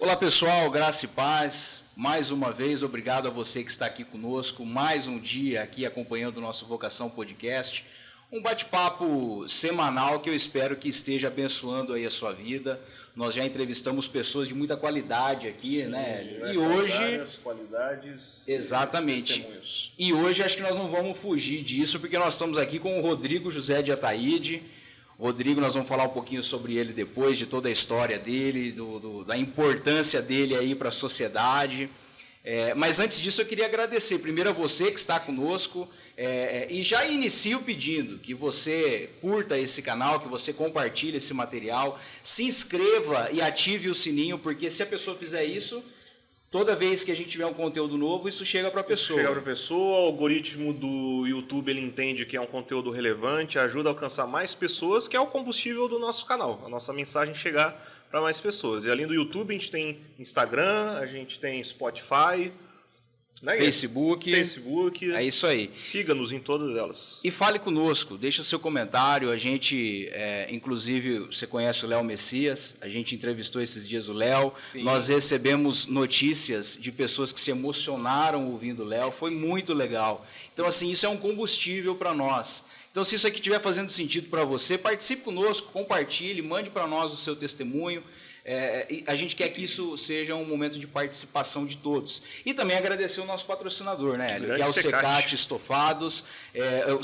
Olá pessoal, graça e paz. Mais uma vez, obrigado a você que está aqui conosco. Mais um dia aqui acompanhando o nosso Vocação Podcast. Um bate-papo semanal que eu espero que esteja abençoando aí a sua vida. Nós já entrevistamos pessoas de muita qualidade aqui, né? E hoje, várias qualidades, exatamente. Testemunhos. E hoje acho que nós não vamos fugir disso, porque nós estamos aqui com o Rodrigo José de Ataíde. Rodrigo, nós vamos falar um pouquinho sobre ele depois, de toda a história dele, da importância dele aí para a sociedade. Mas antes disso eu queria agradecer primeiro a você que está conosco e já inicio pedindo que você curta esse canal, que você compartilhe esse material, se inscreva e ative o sininho, porque se a pessoa fizer isso, toda vez que a gente tiver um conteúdo novo, isso chega para a pessoa. Chega para a pessoa, o algoritmo do YouTube ele entende que é um conteúdo relevante, ajuda a alcançar mais pessoas, que é o combustível do nosso canal, a nossa mensagem chegar para mais pessoas. E além do YouTube, a gente tem Instagram, a gente tem Spotify, né? Facebook. É isso aí. Siga-nos em todas elas. E fale conosco, deixa seu comentário. A gente, inclusive, você conhece o Léo Messias, a gente entrevistou esses dias o Léo. Nós recebemos notícias de pessoas que se emocionaram ouvindo o Léo, foi muito legal. Então, assim, isso é um combustível para nós. Então, se isso aqui estiver fazendo sentido para você, participe conosco, compartilhe, mande para nós o seu testemunho. A gente quer que isso seja um momento de participação de todos. E também agradecer o nosso patrocinador, né, Hélio, que é o Secate Estofados.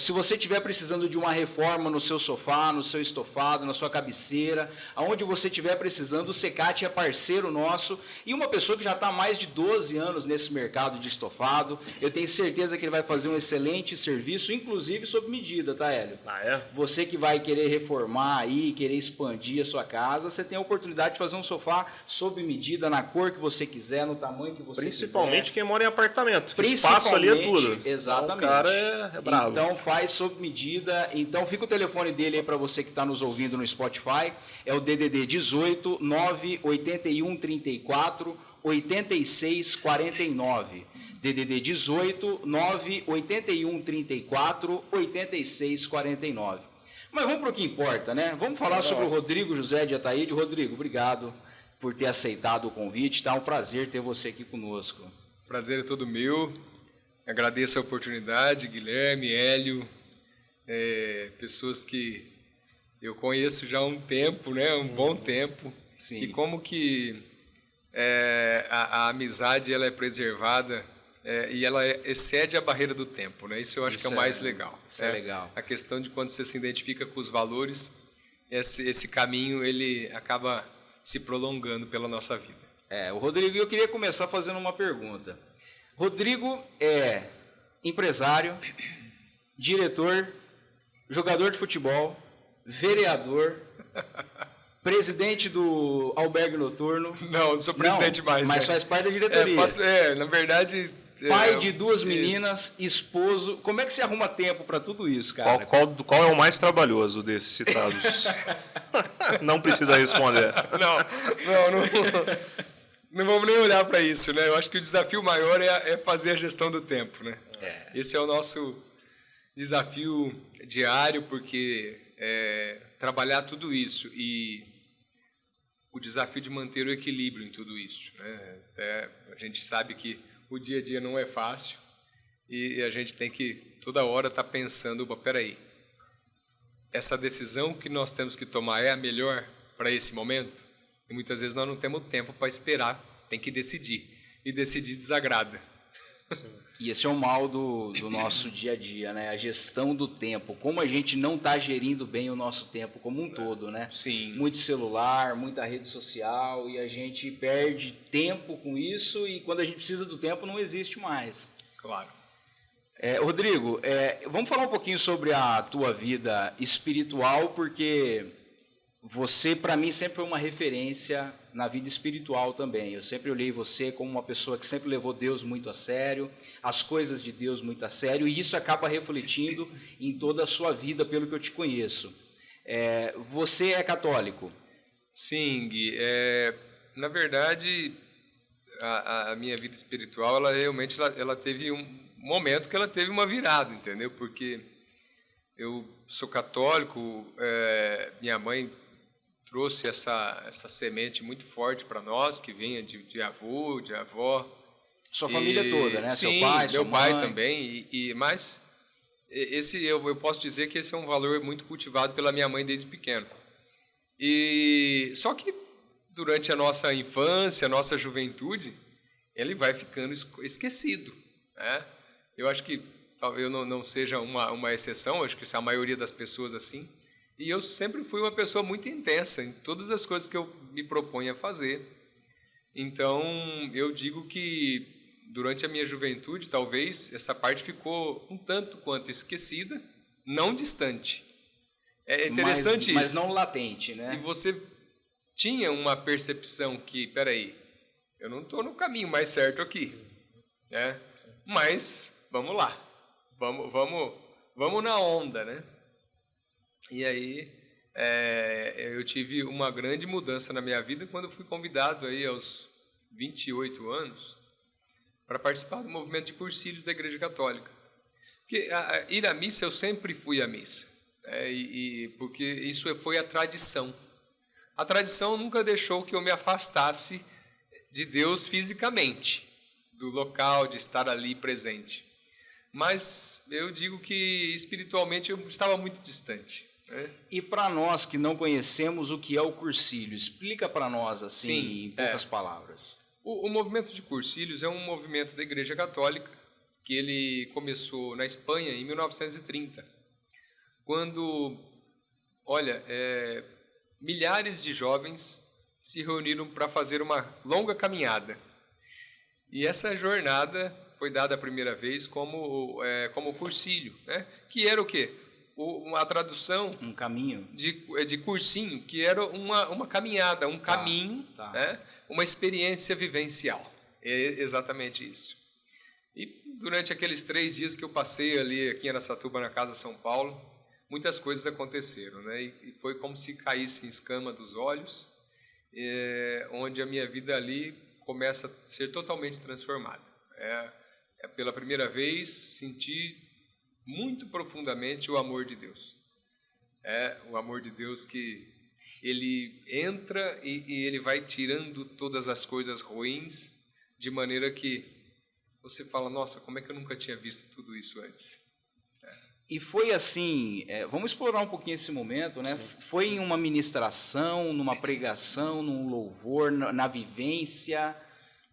Se você estiver precisando de uma reforma no seu sofá, no seu estofado, na sua cabeceira, aonde você estiver precisando, o Secate é parceiro nosso e uma pessoa que já está há mais de 12 anos nesse mercado de estofado. Eu tenho certeza que ele vai fazer um excelente serviço, inclusive sob medida, tá, Hélio? Você que vai querer reformar aí, querer expandir a sua casa, você tem a oportunidade de fazer um sofá sob medida, na cor que você quiser, no tamanho que você Principalmente quiser. quem mora em apartamento, que o espaço ali é tudo. Exatamente. Então, o cara é bravo. Então faz sob medida. Então fica o telefone dele aí para você que está nos ouvindo no Spotify. É o DDD 18 981 34 86 49. DDD 18 981 34 86 49. Mas vamos para o que importa, né? Vamos falar sobre o Rodrigo José de Ataíde. Rodrigo, obrigado por ter aceitado o convite. Tá um prazer ter você aqui conosco. Prazer é todo meu. Agradeço a oportunidade, Guilherme, Hélio, pessoas que eu conheço já há um tempo, né? Um bom tempo. Sim. E como que a amizade ela é preservada e ela excede a barreira do tempo, né? Isso eu acho que é o mais legal. Isso é legal. A questão de quando você se identifica com os valores, esse caminho ele acaba se prolongando pela nossa vida. O Rodrigo, eu queria começar fazendo uma pergunta. Rodrigo é empresário, diretor, jogador de futebol, vereador, presidente do albergue noturno. Não sou presidente mais. Mas faz parte da diretoria. Na verdade... Pai de duas meninas, esposo. Como é que você arruma tempo para tudo isso, cara? Qual é o mais trabalhoso desses citados? Não precisa responder. Não vamos nem olhar para isso, né? Eu acho que o desafio maior é fazer a gestão do tempo, né? Esse é o nosso desafio diário, porque trabalhar tudo isso e o desafio de manter o equilíbrio em tudo isso, né? Até a gente sabe que o dia a dia não é fácil e a gente tem que toda hora estar pensando, peraí, essa decisão que nós temos que tomar é a melhor para esse momento? E muitas vezes nós não temos tempo para esperar, tem que decidir. E decidir desagrada. E esse é o mal do nosso dia a dia, né? A gestão do tempo. Como a gente não está gerindo bem o nosso tempo como um todo, né? Sim. Muito celular, muita rede social, e a gente perde tempo com isso, e quando a gente precisa do tempo não existe mais. Claro. Rodrigo, vamos falar um pouquinho sobre a tua vida espiritual, porque você, para mim, sempre foi uma referência na vida espiritual também. Eu sempre olhei você como uma pessoa que sempre levou Deus muito a sério, as coisas de Deus muito a sério, e isso acaba refletindo em toda a sua vida, pelo que eu te conheço. Você é católico? Sim, Gui. Na verdade, a minha vida espiritual, ela realmente ela teve um momento que ela teve uma virada, entendeu? Porque eu sou católico, minha mãe trouxe essa semente muito forte para nós, que vinha de avô, de avó. Sua família toda, né? Sim, seu pai, sua meu pai mãe. também. Mas eu posso dizer que esse é um valor muito cultivado pela minha mãe desde pequeno. Só que durante a nossa infância, a nossa juventude, ele vai ficando esquecido, né? Eu acho que eu não seja uma exceção, acho que isso é a maioria das pessoas assim. E eu sempre fui uma pessoa muito intensa em todas as coisas que eu me proponho a fazer. Então, eu digo que durante a minha juventude, talvez, essa parte ficou um tanto quanto esquecida, não distante. É interessante isso. Mas não latente, né? E você tinha uma percepção que, peraí, eu não estou no caminho mais certo aqui, né? Mas, vamos lá, vamos na onda, né? E aí, eu tive uma grande mudança na minha vida quando eu fui convidado aí aos 28 anos para participar do movimento de cursílios da Igreja Católica. Porque ir à missa, eu sempre fui à missa, porque isso foi a tradição. A tradição nunca deixou que eu me afastasse de Deus fisicamente, do local, de estar ali presente. Mas eu digo que espiritualmente eu estava muito distante. E para nós que não conhecemos o que é o cursílio, explica para nós assim, Sim, em poucas palavras. O movimento de cursílios é um movimento da Igreja Católica que ele começou na Espanha em 1930, quando, milhares de jovens se reuniram para fazer uma longa caminhada. E essa jornada foi dada a primeira vez como cursílio, né? Que era o quê? Uma tradução um caminho de cursinho, que era uma caminhada, um caminho, né? Uma experiência vivencial. É exatamente isso. E durante aqueles 3 dias que eu passei ali aqui em Araçatuba, na Casa São Paulo, muitas coisas aconteceram, né? E foi como se caísse em escama dos olhos, onde a minha vida ali começa a ser totalmente transformada. Pela primeira vez senti muito profundamente o amor de Deus. O amor de Deus que ele entra e ele vai tirando todas as coisas ruins, de maneira que você fala, nossa, como é que eu nunca tinha visto tudo isso antes? E foi assim, vamos explorar um pouquinho esse momento, né? Sim. Foi em uma ministração, numa pregação, num louvor, na vivência.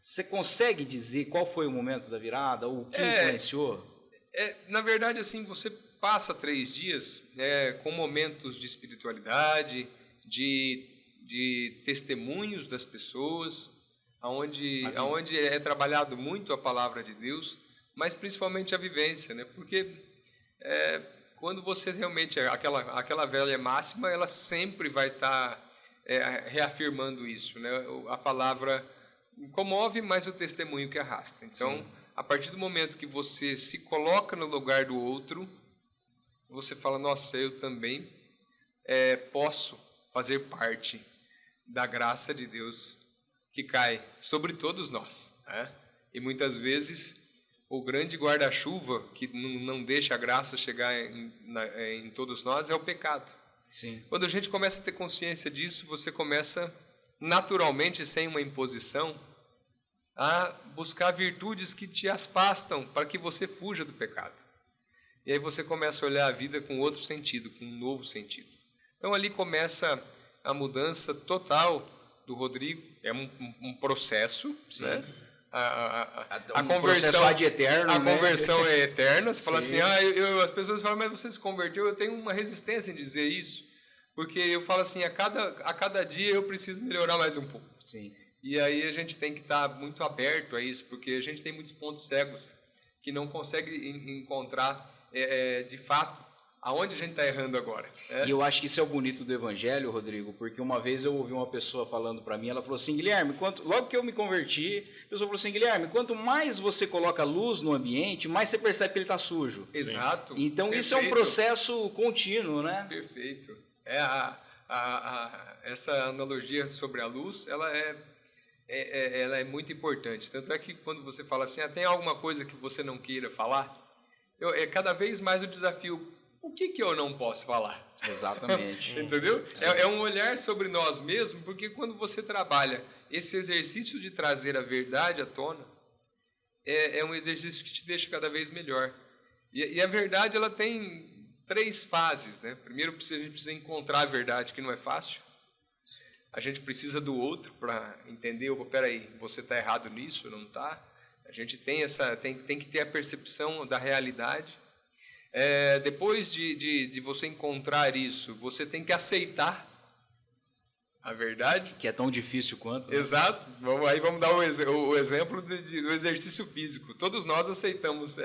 Você consegue dizer qual foi o momento da virada, ou o que influenciou? Na verdade, assim, você passa 3 dias com momentos de espiritualidade, de testemunhos das pessoas, onde é trabalhado muito a palavra de Deus, mas principalmente a vivência, né? Porque quando você realmente, aquela velha máxima, ela sempre vai estar reafirmando isso, né? A palavra comove, mas o testemunho que arrasta. Então, sim, a partir do momento que você se coloca no lugar do outro, você fala, nossa, eu também posso fazer parte da graça de Deus que cai sobre todos nós, né? E muitas vezes o grande guarda-chuva que não deixa a graça chegar em todos nós é o pecado. Sim. Quando a gente começa a ter consciência disso, você começa naturalmente, sem uma imposição, a buscar virtudes que te afastam para que você fuja do pecado. E aí você começa a olhar a vida com outro sentido, com um novo sentido. Então ali começa a mudança total do Rodrigo. É um processo, sim, né? A conversão ad eterno, a conversão é eterna. Você fala assim, as pessoas falam, mas você se converteu? Eu tenho uma resistência em dizer isso, porque eu falo assim, a cada dia eu preciso melhorar mais um pouco. Sim. E aí a gente tem que estar muito aberto a isso, porque a gente tem muitos pontos cegos que não consegue encontrar de fato aonde a gente está errando agora. E eu acho que isso é o bonito do Evangelho, Rodrigo, porque uma vez eu ouvi uma pessoa falando para mim, ela falou assim, Guilherme, logo que eu me converti, a pessoa falou assim, Guilherme, quanto mais você coloca luz no ambiente, mais você percebe que ele está sujo. Exato. Então perfeito. Isso é um processo contínuo, né? Perfeito. Essa analogia sobre a luz, ela é muito importante. Tanto é que quando você fala assim, tem alguma coisa que você não queira falar, cada vez mais o desafio, o que eu não posso falar? Exatamente. Entendeu? É um olhar sobre nós mesmos, porque quando você trabalha esse exercício de trazer a verdade à tona, é um exercício que te deixa cada vez melhor. E a verdade, ela tem 3 fases, né? Primeiro, a gente precisa encontrar a verdade, que não é fácil. A gente precisa do outro para entender, peraí, você está errado nisso, não está? A gente tem que ter a percepção da realidade. Depois de você encontrar isso, você tem que aceitar a verdade. Que é tão difícil quanto. Né? Exato. Vamos dar o exemplo do exercício físico. Todos nós aceitamos,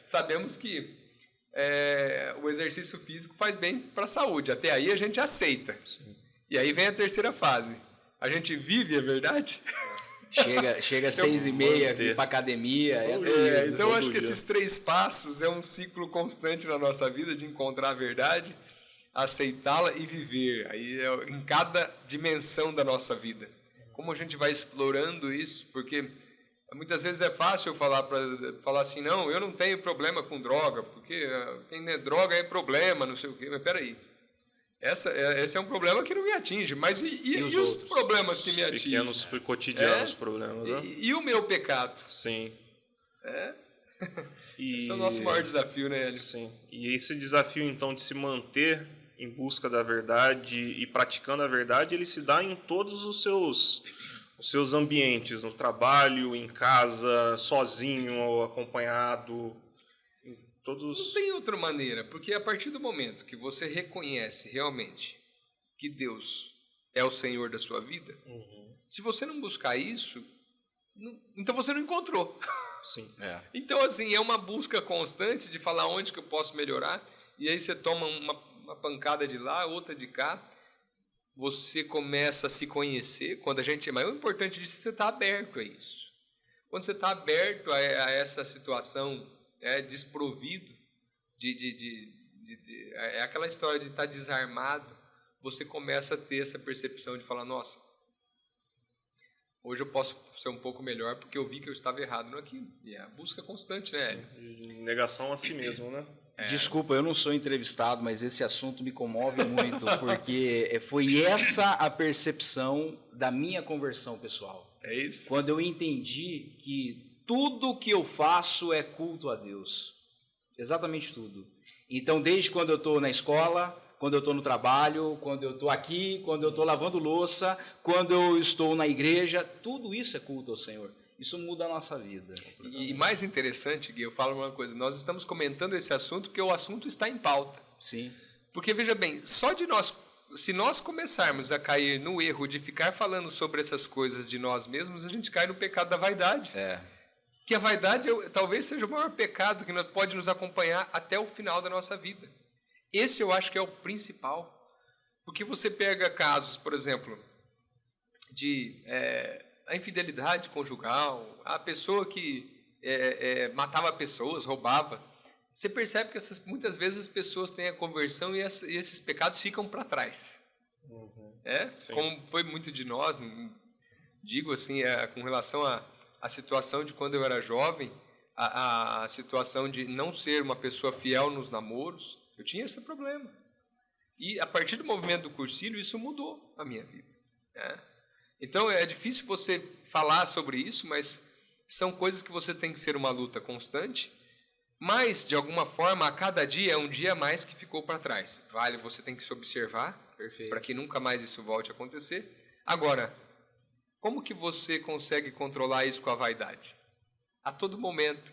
sabemos que o exercício físico faz bem para a saúde. Até aí a gente aceita. Sim. E aí vem a terceira fase. A gente vive a verdade? Chega às 6h30 para academia. Então eu acho que esses 3 passos é um ciclo constante na nossa vida de encontrar a verdade, aceitá-la e viver. Aí em cada dimensão da nossa vida. Como a gente vai explorando isso? Porque muitas vezes é fácil eu falar assim, não, eu não tenho problema com droga, porque quem é droga é problema, não sei o quê. Mas peraí. Esse é um problema que não me atinge, mas e os problemas que me atingem? Pequenos, cotidianos problemas. Né? E o meu pecado? Sim. Esse é o nosso maior desafio, né, Hélio? Sim. E esse desafio, então, de se manter em busca da verdade e praticando a verdade, ele se dá em todos os seus ambientes, no trabalho, em casa, sozinho ou acompanhado. Não tem outra maneira, porque a partir do momento que você reconhece realmente que Deus é o Senhor da sua vida, se você não buscar isso, então você não encontrou. Sim. Então, assim, é uma busca constante de falar onde que eu posso melhorar, e aí você toma uma pancada de lá, outra de cá, você começa a se conhecer. Mas o importante disso é você estar aberto a isso. Quando você está aberto a essa situação, desprovido, é aquela história de estar desarmado, você começa a ter essa percepção de falar, nossa, hoje eu posso ser um pouco melhor porque eu vi que eu estava errado naquilo. E é a busca constante, né? Negação a si mesmo, né? Desculpa, eu não sou entrevistado, mas esse assunto me comove muito, porque foi essa a percepção da minha conversão pessoal. É isso. Quando eu entendi que tudo que eu faço é culto a Deus. Exatamente tudo. Então, desde quando eu estou na escola, quando eu estou no trabalho, quando eu estou aqui, quando eu estou lavando louça, quando eu estou na igreja, tudo isso é culto ao Senhor. Isso muda a nossa vida. E mais interessante, Gui, eu falo uma coisa, nós estamos comentando esse assunto porque o assunto está em pauta. Sim. Porque, veja bem, se nós começarmos a cair no erro de ficar falando sobre essas coisas de nós mesmos, a gente cai no pecado da vaidade. Que a vaidade talvez seja o maior pecado que pode nos acompanhar até o final da nossa vida. Esse eu acho que é o principal. Porque você pega casos, por exemplo, de a infidelidade conjugal, a pessoa que matava pessoas, roubava. Você percebe que muitas vezes as pessoas têm a conversão e esses pecados ficam para trás. Como foi muito de nós, digo assim, com relação a situação de quando eu era jovem, a situação de não ser uma pessoa fiel nos namoros, eu tinha esse problema. E a partir do movimento do Cursilho, isso mudou a minha vida. Então é difícil você falar sobre isso, mas são coisas que você tem que ser uma luta constante, mas de alguma forma a cada dia é um dia a mais que ficou para trás. Você tem que se observar para que nunca mais isso volte a acontecer. Agora, como que você consegue controlar isso com a vaidade? A todo momento.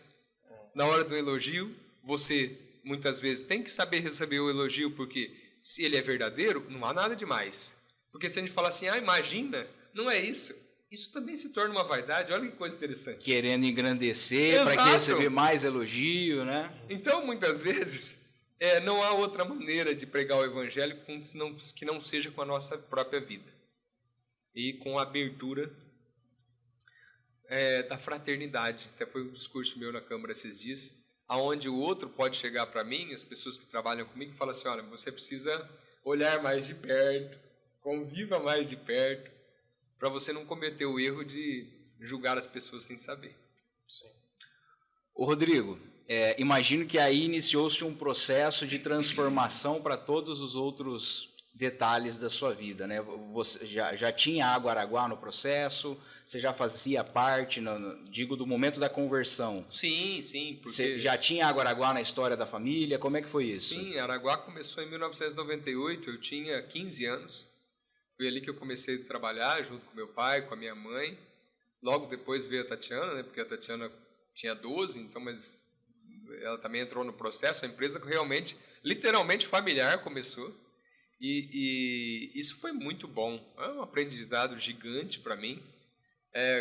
Na hora do elogio, você muitas vezes tem que saber receber o elogio, porque se ele é verdadeiro, não há nada demais. Porque se a gente fala assim, imagina, não é isso. Isso também se torna uma vaidade, olha que coisa interessante. Querendo engrandecer, para receber mais elogio, né? Então, muitas vezes, não há outra maneira de pregar o evangelho que não seja com a nossa própria vida. E com a abertura da fraternidade. Até foi um discurso meu na Câmara esses dias, aonde o outro pode chegar para mim, as pessoas que trabalham comigo, e falam assim, olha, você precisa olhar mais de perto, conviva mais de perto, para você não cometer o erro de julgar as pessoas sem saber. Sim. Ô Rodrigo, imagino que aí iniciou-se um processo de transformação para todos os outros detalhes da sua vida, né? Você já tinha Água Araguá no processo? Você já fazia parte, digo, do momento da conversão? Sim, porque... Você já tinha Água Araguá na história da família? Como é que foi isso? Sim, Araguá começou em 1998, eu tinha 15 anos. Foi ali que eu comecei a trabalhar junto com meu pai, com a minha mãe. Logo depois veio a Tatiana, né? Porque a Tatiana tinha 12, então, mas ela também entrou no processo. A empresa realmente, literalmente familiar começou. E isso foi muito bom. É um aprendizado gigante para mim.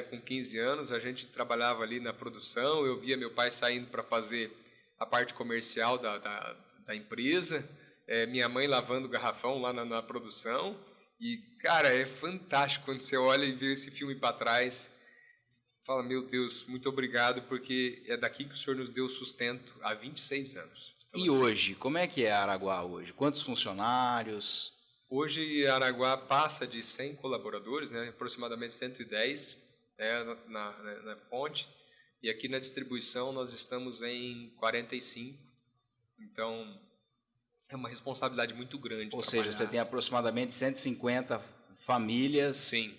Com 15 anos, a gente trabalhava ali na produção. Eu via meu pai saindo para fazer a parte comercial da empresa. Minha mãe lavando o garrafão lá na produção. E, cara, é fantástico quando você olha e vê esse filme para trás. Fala, meu Deus, muito obrigado, porque é daqui que o Senhor nos deu sustento há 26 anos. E hoje, como é que é Araguá hoje? Quantos funcionários? Hoje, Araguá passa de 100 colaboradores, né? Aproximadamente 110 na fonte. E aqui na distribuição nós estamos em 45. Então, é uma responsabilidade muito grande. Ou seja, você tem aproximadamente 150 famílias. Sim.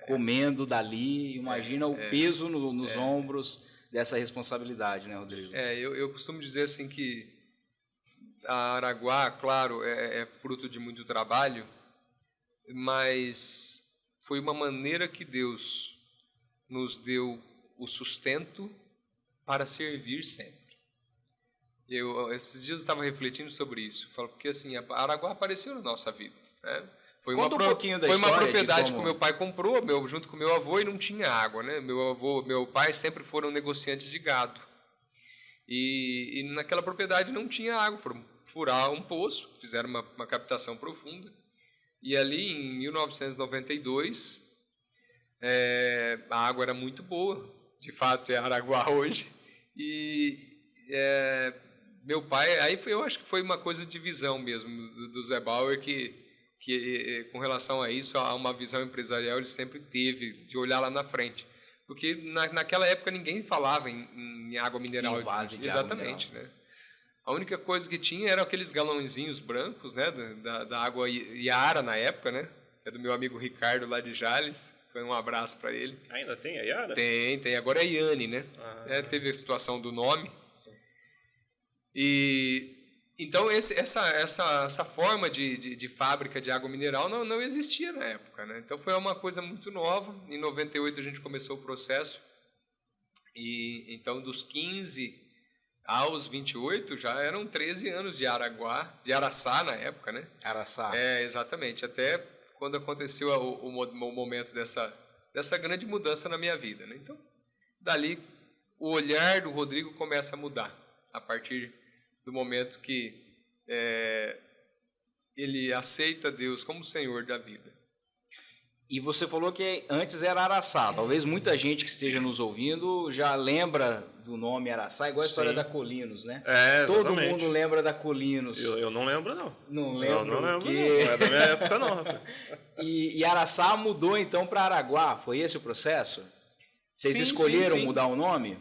Comendo dali. Imagina o peso nos ombros dessa responsabilidade, né, Rodrigo? Eu costumo dizer assim que a Araguá, claro, é fruto de muito trabalho, mas foi uma maneira que Deus nos deu o sustento para servir sempre. Esses dias eu estava refletindo sobre isso, porque assim, a Araguá apareceu na nossa vida, né? Foi uma propriedade que o meu pai comprou, junto com meu avô, e não tinha água, né? Meu pai sempre foram negociantes de gado. E naquela propriedade não tinha água, foram furar um poço, fizeram uma captação profunda. E ali em 1992, a água era muito boa, de fato é Araguá hoje. E meu pai, eu acho que foi uma coisa de visão mesmo do Zé Bauer, que com relação a isso, a uma visão empresarial ele sempre teve, de olhar lá na frente. Porque naquela época ninguém falava em água mineral. Em vase de exatamente, água mineral. Né? A única coisa que tinha eram aqueles galãozinhos brancos, né, da água Iara na época, né? Que é do meu amigo Ricardo lá de Jales. Foi um abraço para ele. Ainda tem a Iara? Tem. Agora é Iane, né? Teve a situação do nome. Sim. Então, essa forma de fábrica de água mineral não existia na época, né? Então, foi uma coisa muito nova. Em 98, a gente começou o processo. E, então, dos 15 aos 28, já eram 13 anos de Araguá, de Araçá na época, né? Araçá. Exatamente. Até quando aconteceu o momento dessa grande mudança na minha vida, né? Então, dali, o olhar do Rodrigo começa a mudar, a partir do momento que ele aceita Deus como Senhor da vida. E você falou que antes era Araçá. Talvez muita gente que esteja nos ouvindo já lembra do nome Araçá, igual a história da Colinos, né? Todo mundo lembra da Colinos. Eu não lembro, não. Não lembro? Não lembro, não. Não é da minha época, não, rapaz. E Araçá mudou, então, para Araguá. Foi esse o processo? Vocês escolheram mudar o nome?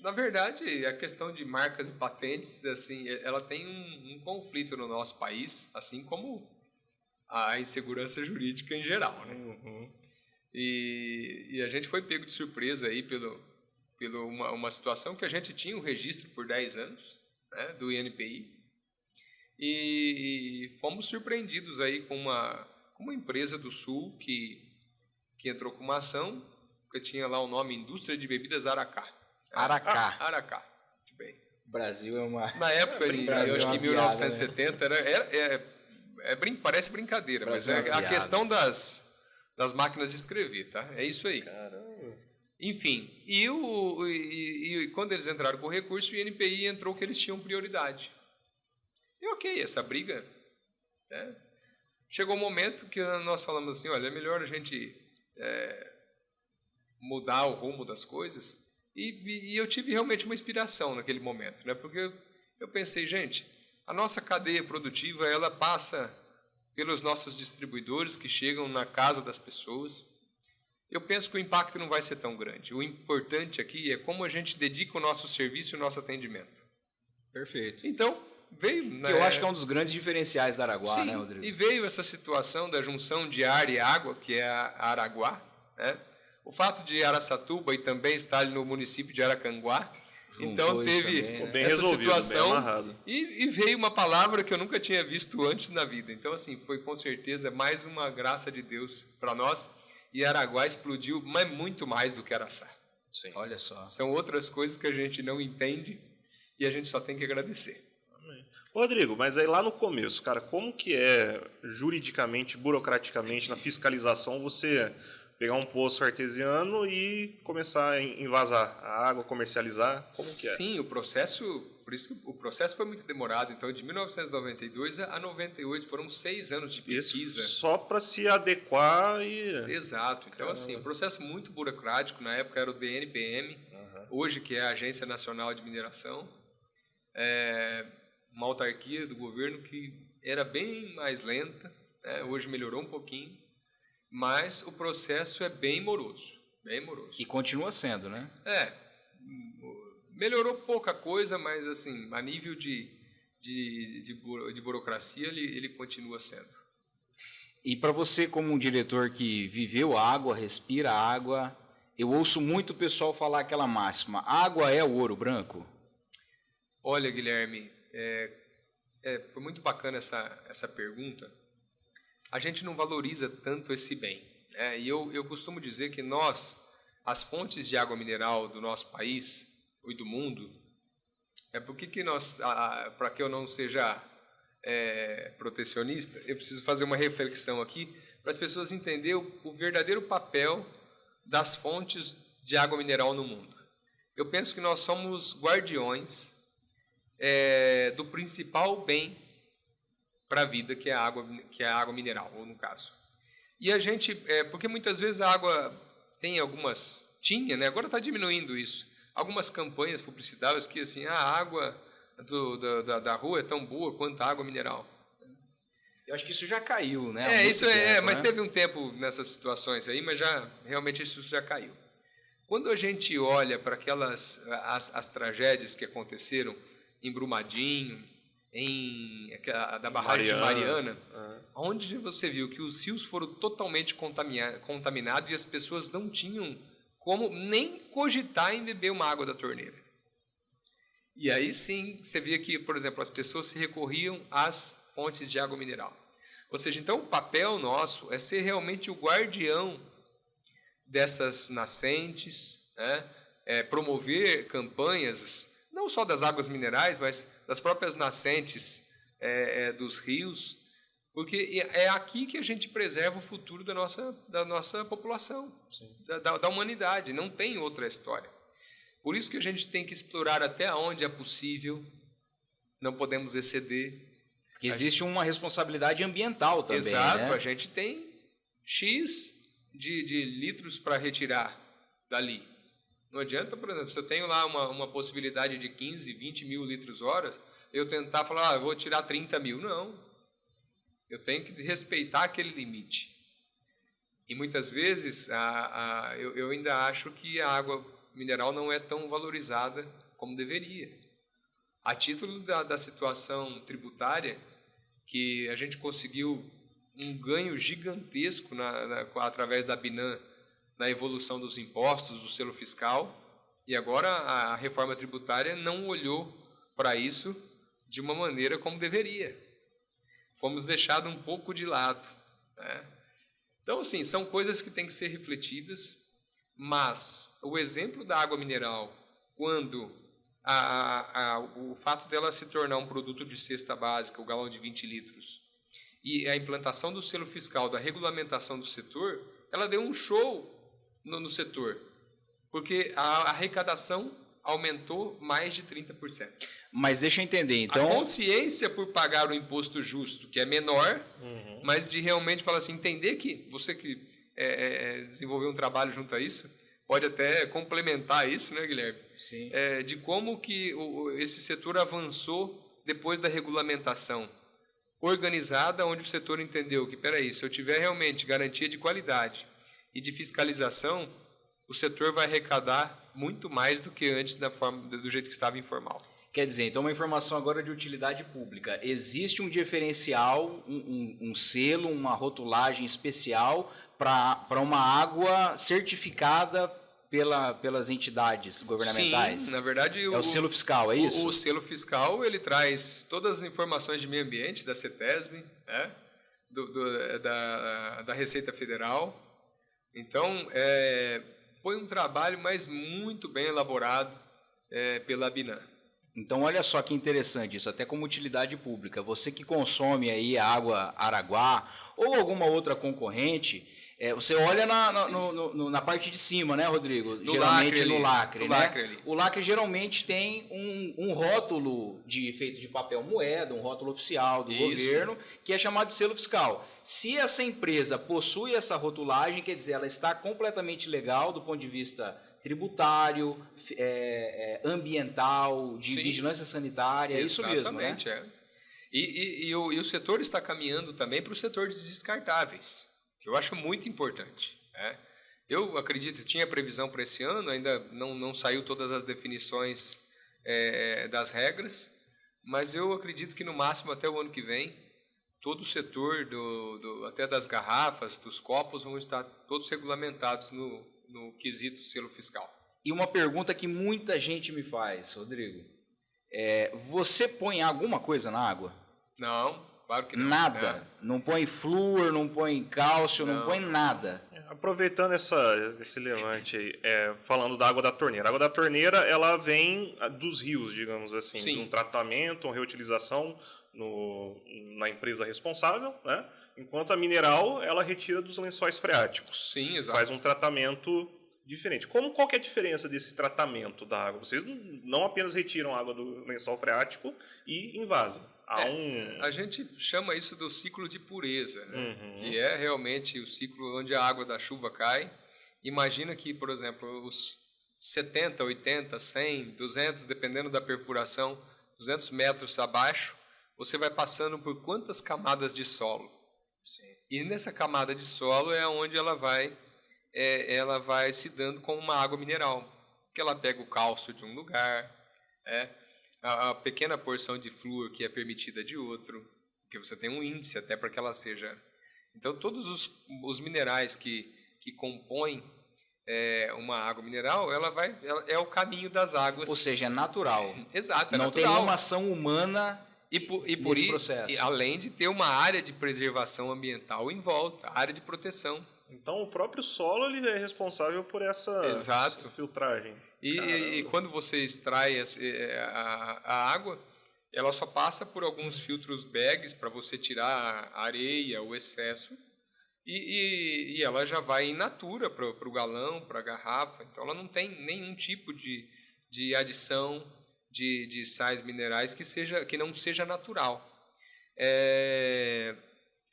Na verdade, a questão de marcas e patentes, assim, ela tem um conflito no nosso país, assim como a insegurança jurídica em geral, né? Uhum. E a gente foi pego de surpresa aí pela uma situação que a gente tinha um registro por 10 anos, né, do INPI, e fomos surpreendidos aí com uma empresa do Sul que entrou com uma ação que tinha lá o nome Indústria de Bebidas Aracá. Aracá. Aracá, muito bem. O Brasil é uma... Na época, eu acho que em 1970, né? Parece brincadeira, mas é a questão das máquinas de escrever, tá? É isso aí. Caramba. Enfim, e quando eles entraram com o recurso, o INPI entrou que eles tinham prioridade. E ok, essa briga, né? Chegou um momento que nós falamos assim, olha, é melhor a gente mudar o rumo das coisas. E eu tive realmente uma inspiração naquele momento, né? Porque eu pensei, gente, a nossa cadeia produtiva, ela passa pelos nossos distribuidores que chegam na casa das pessoas. eu penso que o impacto não vai ser tão grande. O importante aqui é como a gente dedica o nosso serviço e o nosso atendimento. Perfeito. Então, veio... Que eu acho que é um dos grandes diferenciais da Araguá, Sim, né, Rodrigo? e veio essa situação da junção de ar e água, que é a Araguá, né? O fato de Araçatuba e também estar ali no município de Aracanguá, então teve também, bem essa resolvido, situação bem amarrado. e veio uma palavra que eu nunca tinha visto antes na vida. Então, assim, foi com certeza mais uma graça de Deus para nós. E Araguá explodiu, mas muito mais do que Araçá. Sim. Olha só. São outras coisas que a gente não entende e a gente só tem que agradecer. Rodrigo, mas aí lá no começo, cara, como que é juridicamente, burocraticamente, na fiscalização, você pegar um poço artesiano e começar a envasar a água, comercializar? Como que é? Sim, o processo, por isso que o processo foi muito demorado. Então, de 1992 a 98, foram 6 anos de pesquisa. Isso só para se adequar e... Exato. Então, assim, um processo muito burocrático. Na época era o DNPM, hoje que é a Agência Nacional de Mineração. Uma autarquia do governo que era bem mais lenta, né? Hoje melhorou um pouquinho, mas o processo é bem moroso, bem moroso. E continua sendo, né? Melhorou pouca coisa, mas assim, a nível de burocracia ele continua sendo. E para você, como um diretor que viveu a água, respira a água, eu ouço muito o pessoal falar aquela máxima: água é o ouro branco? Olha, Guilherme, foi muito bacana essa pergunta. A gente não valoriza tanto esse bem. E eu costumo dizer que nós, as fontes de água mineral do nosso país e do mundo, para que eu não seja protecionista, eu preciso fazer uma reflexão aqui para as pessoas entenderem o verdadeiro papel das fontes de água mineral no mundo. Eu penso que nós somos guardiões do principal bem para a vida, que é a água mineral, ou no caso. E a gente, porque muitas vezes a água tem né? Agora está diminuindo isso, algumas campanhas publicitárias que assim, a água da rua é tão boa quanto a água mineral. Eu acho que isso já caiu, né? Mas teve um tempo nessas situações aí, mas realmente isso já caiu. Quando a gente olha para as tragédias que aconteceram em Brumadinho, da barragem de Mariana, onde você viu que os rios foram totalmente contaminados e as pessoas não tinham como nem cogitar em beber uma água da torneira. E aí sim, você via que, por exemplo, as pessoas se recorriam às fontes de água mineral. Ou seja, então o papel nosso é ser realmente o guardião dessas nascentes, né? Promover campanhas, não só das águas minerais, mas das próprias nascentes dos rios, porque é aqui que a gente preserva o futuro da nossa população, da humanidade, não tem outra história. Por isso que a gente tem que explorar até onde é possível, não podemos exceder. Porque existe uma responsabilidade ambiental também, exato, né? A gente tem X de litros para retirar dali. Não adianta, por exemplo, se eu tenho lá uma possibilidade de 15, 20 mil litros horas, eu tentar falar, eu vou tirar 30 mil. Não. Eu tenho que respeitar aquele limite. E muitas vezes eu ainda acho que a água mineral não é tão valorizada como deveria. A título da situação tributária, que a gente conseguiu um ganho gigantesco através da Binan, na evolução dos impostos, do selo fiscal, e agora a reforma tributária não olhou para isso de uma maneira como deveria. Fomos deixados um pouco de lado, né? Então, assim, são coisas que têm que ser refletidas, mas o exemplo da água mineral, quando o fato dela se tornar um produto de cesta básica, o galão de 20 litros, e a implantação do selo fiscal, da regulamentação do setor, ela deu um show no setor, porque a arrecadação aumentou mais de 30%. Mas deixa eu entender, então... A consciência por pagar o imposto justo, que é menor, mas de realmente falar assim, entender que você que desenvolveu um trabalho junto a isso, pode até complementar isso, né, Guilherme? Sim. De como que esse setor avançou depois da regulamentação organizada, onde o setor entendeu que, se eu tiver realmente garantia de qualidade e de fiscalização, o setor vai arrecadar muito mais do que antes do jeito que estava informal. Quer dizer, então uma informação agora de utilidade pública. Existe um diferencial, um selo, uma rotulagem especial para uma água certificada pelas entidades governamentais? Sim, na verdade... É o selo fiscal, é isso? O selo fiscal, ele traz todas as informações de meio ambiente, da CETESB, né? Da Receita Federal. Então, foi um trabalho, mas muito bem elaborado pela ABINAM. Então, olha só que interessante isso, até como utilidade pública. Você que consome aí a água Araguá ou alguma outra concorrente, você olha na parte de cima, né, Rodrigo? Geralmente no lacre, né? O lacre geralmente tem um rótulo feito de papel moeda, um rótulo oficial do governo, que é chamado de selo fiscal. Se essa empresa possui essa rotulagem, quer dizer, ela está completamente legal do ponto de vista tributário, ambiental, de vigilância sanitária, é isso mesmo, né? Exatamente, E o setor está caminhando também para o setor de descartáveis, que eu acho muito importante. Né? Eu acredito, tinha previsão para esse ano, ainda não saiu todas as definições das regras, mas eu acredito que no máximo até o ano que vem, todo o setor, até das garrafas, dos copos, vão estar todos regulamentados no quesito selo fiscal. E uma pergunta que muita gente me faz, Rodrigo, você põe alguma coisa na água? Não, claro que não. Nada? Não põe flúor, não põe cálcio, não põe nada? Aproveitando esse levante aí, falando da água da torneira. A água da torneira, ela vem dos rios, digamos assim, de um tratamento, uma reutilização na empresa responsável, né? Enquanto a mineral, ela retira dos lençóis freáticos. Sim, exato. Faz um tratamento diferente. Qual que é a diferença desse tratamento da água? Vocês não apenas retiram a água do lençol freático e invasam. A gente chama isso do ciclo de pureza, né? Que é realmente o ciclo onde a água da chuva cai. Imagina que, por exemplo, os 70, 80, 100, 200, dependendo da perfuração, 200 metros abaixo, você vai passando por quantas camadas de solo? Sim. E nessa camada de solo é onde ela vai se dando como uma água mineral, que ela pega o cálcio de um lugar, a pequena porção de flúor que é permitida de outro, porque você tem um índice até para que ela seja... Então, todos os minerais que compõem uma água mineral, é o caminho das águas. Ou seja, é natural. Exato, é não natural. Não tem nenhuma ação humana nesse processo. E além de ter uma área de preservação ambiental em volta, área de proteção. Então, o próprio solo ele é responsável por essa filtragem. E quando você extrai a água, ela só passa por alguns filtros bags para você tirar a areia, o excesso, e ela já vai in natura para o galão, para a garrafa. Então, ela não tem nenhum tipo de adição de sais minerais que não seja natural.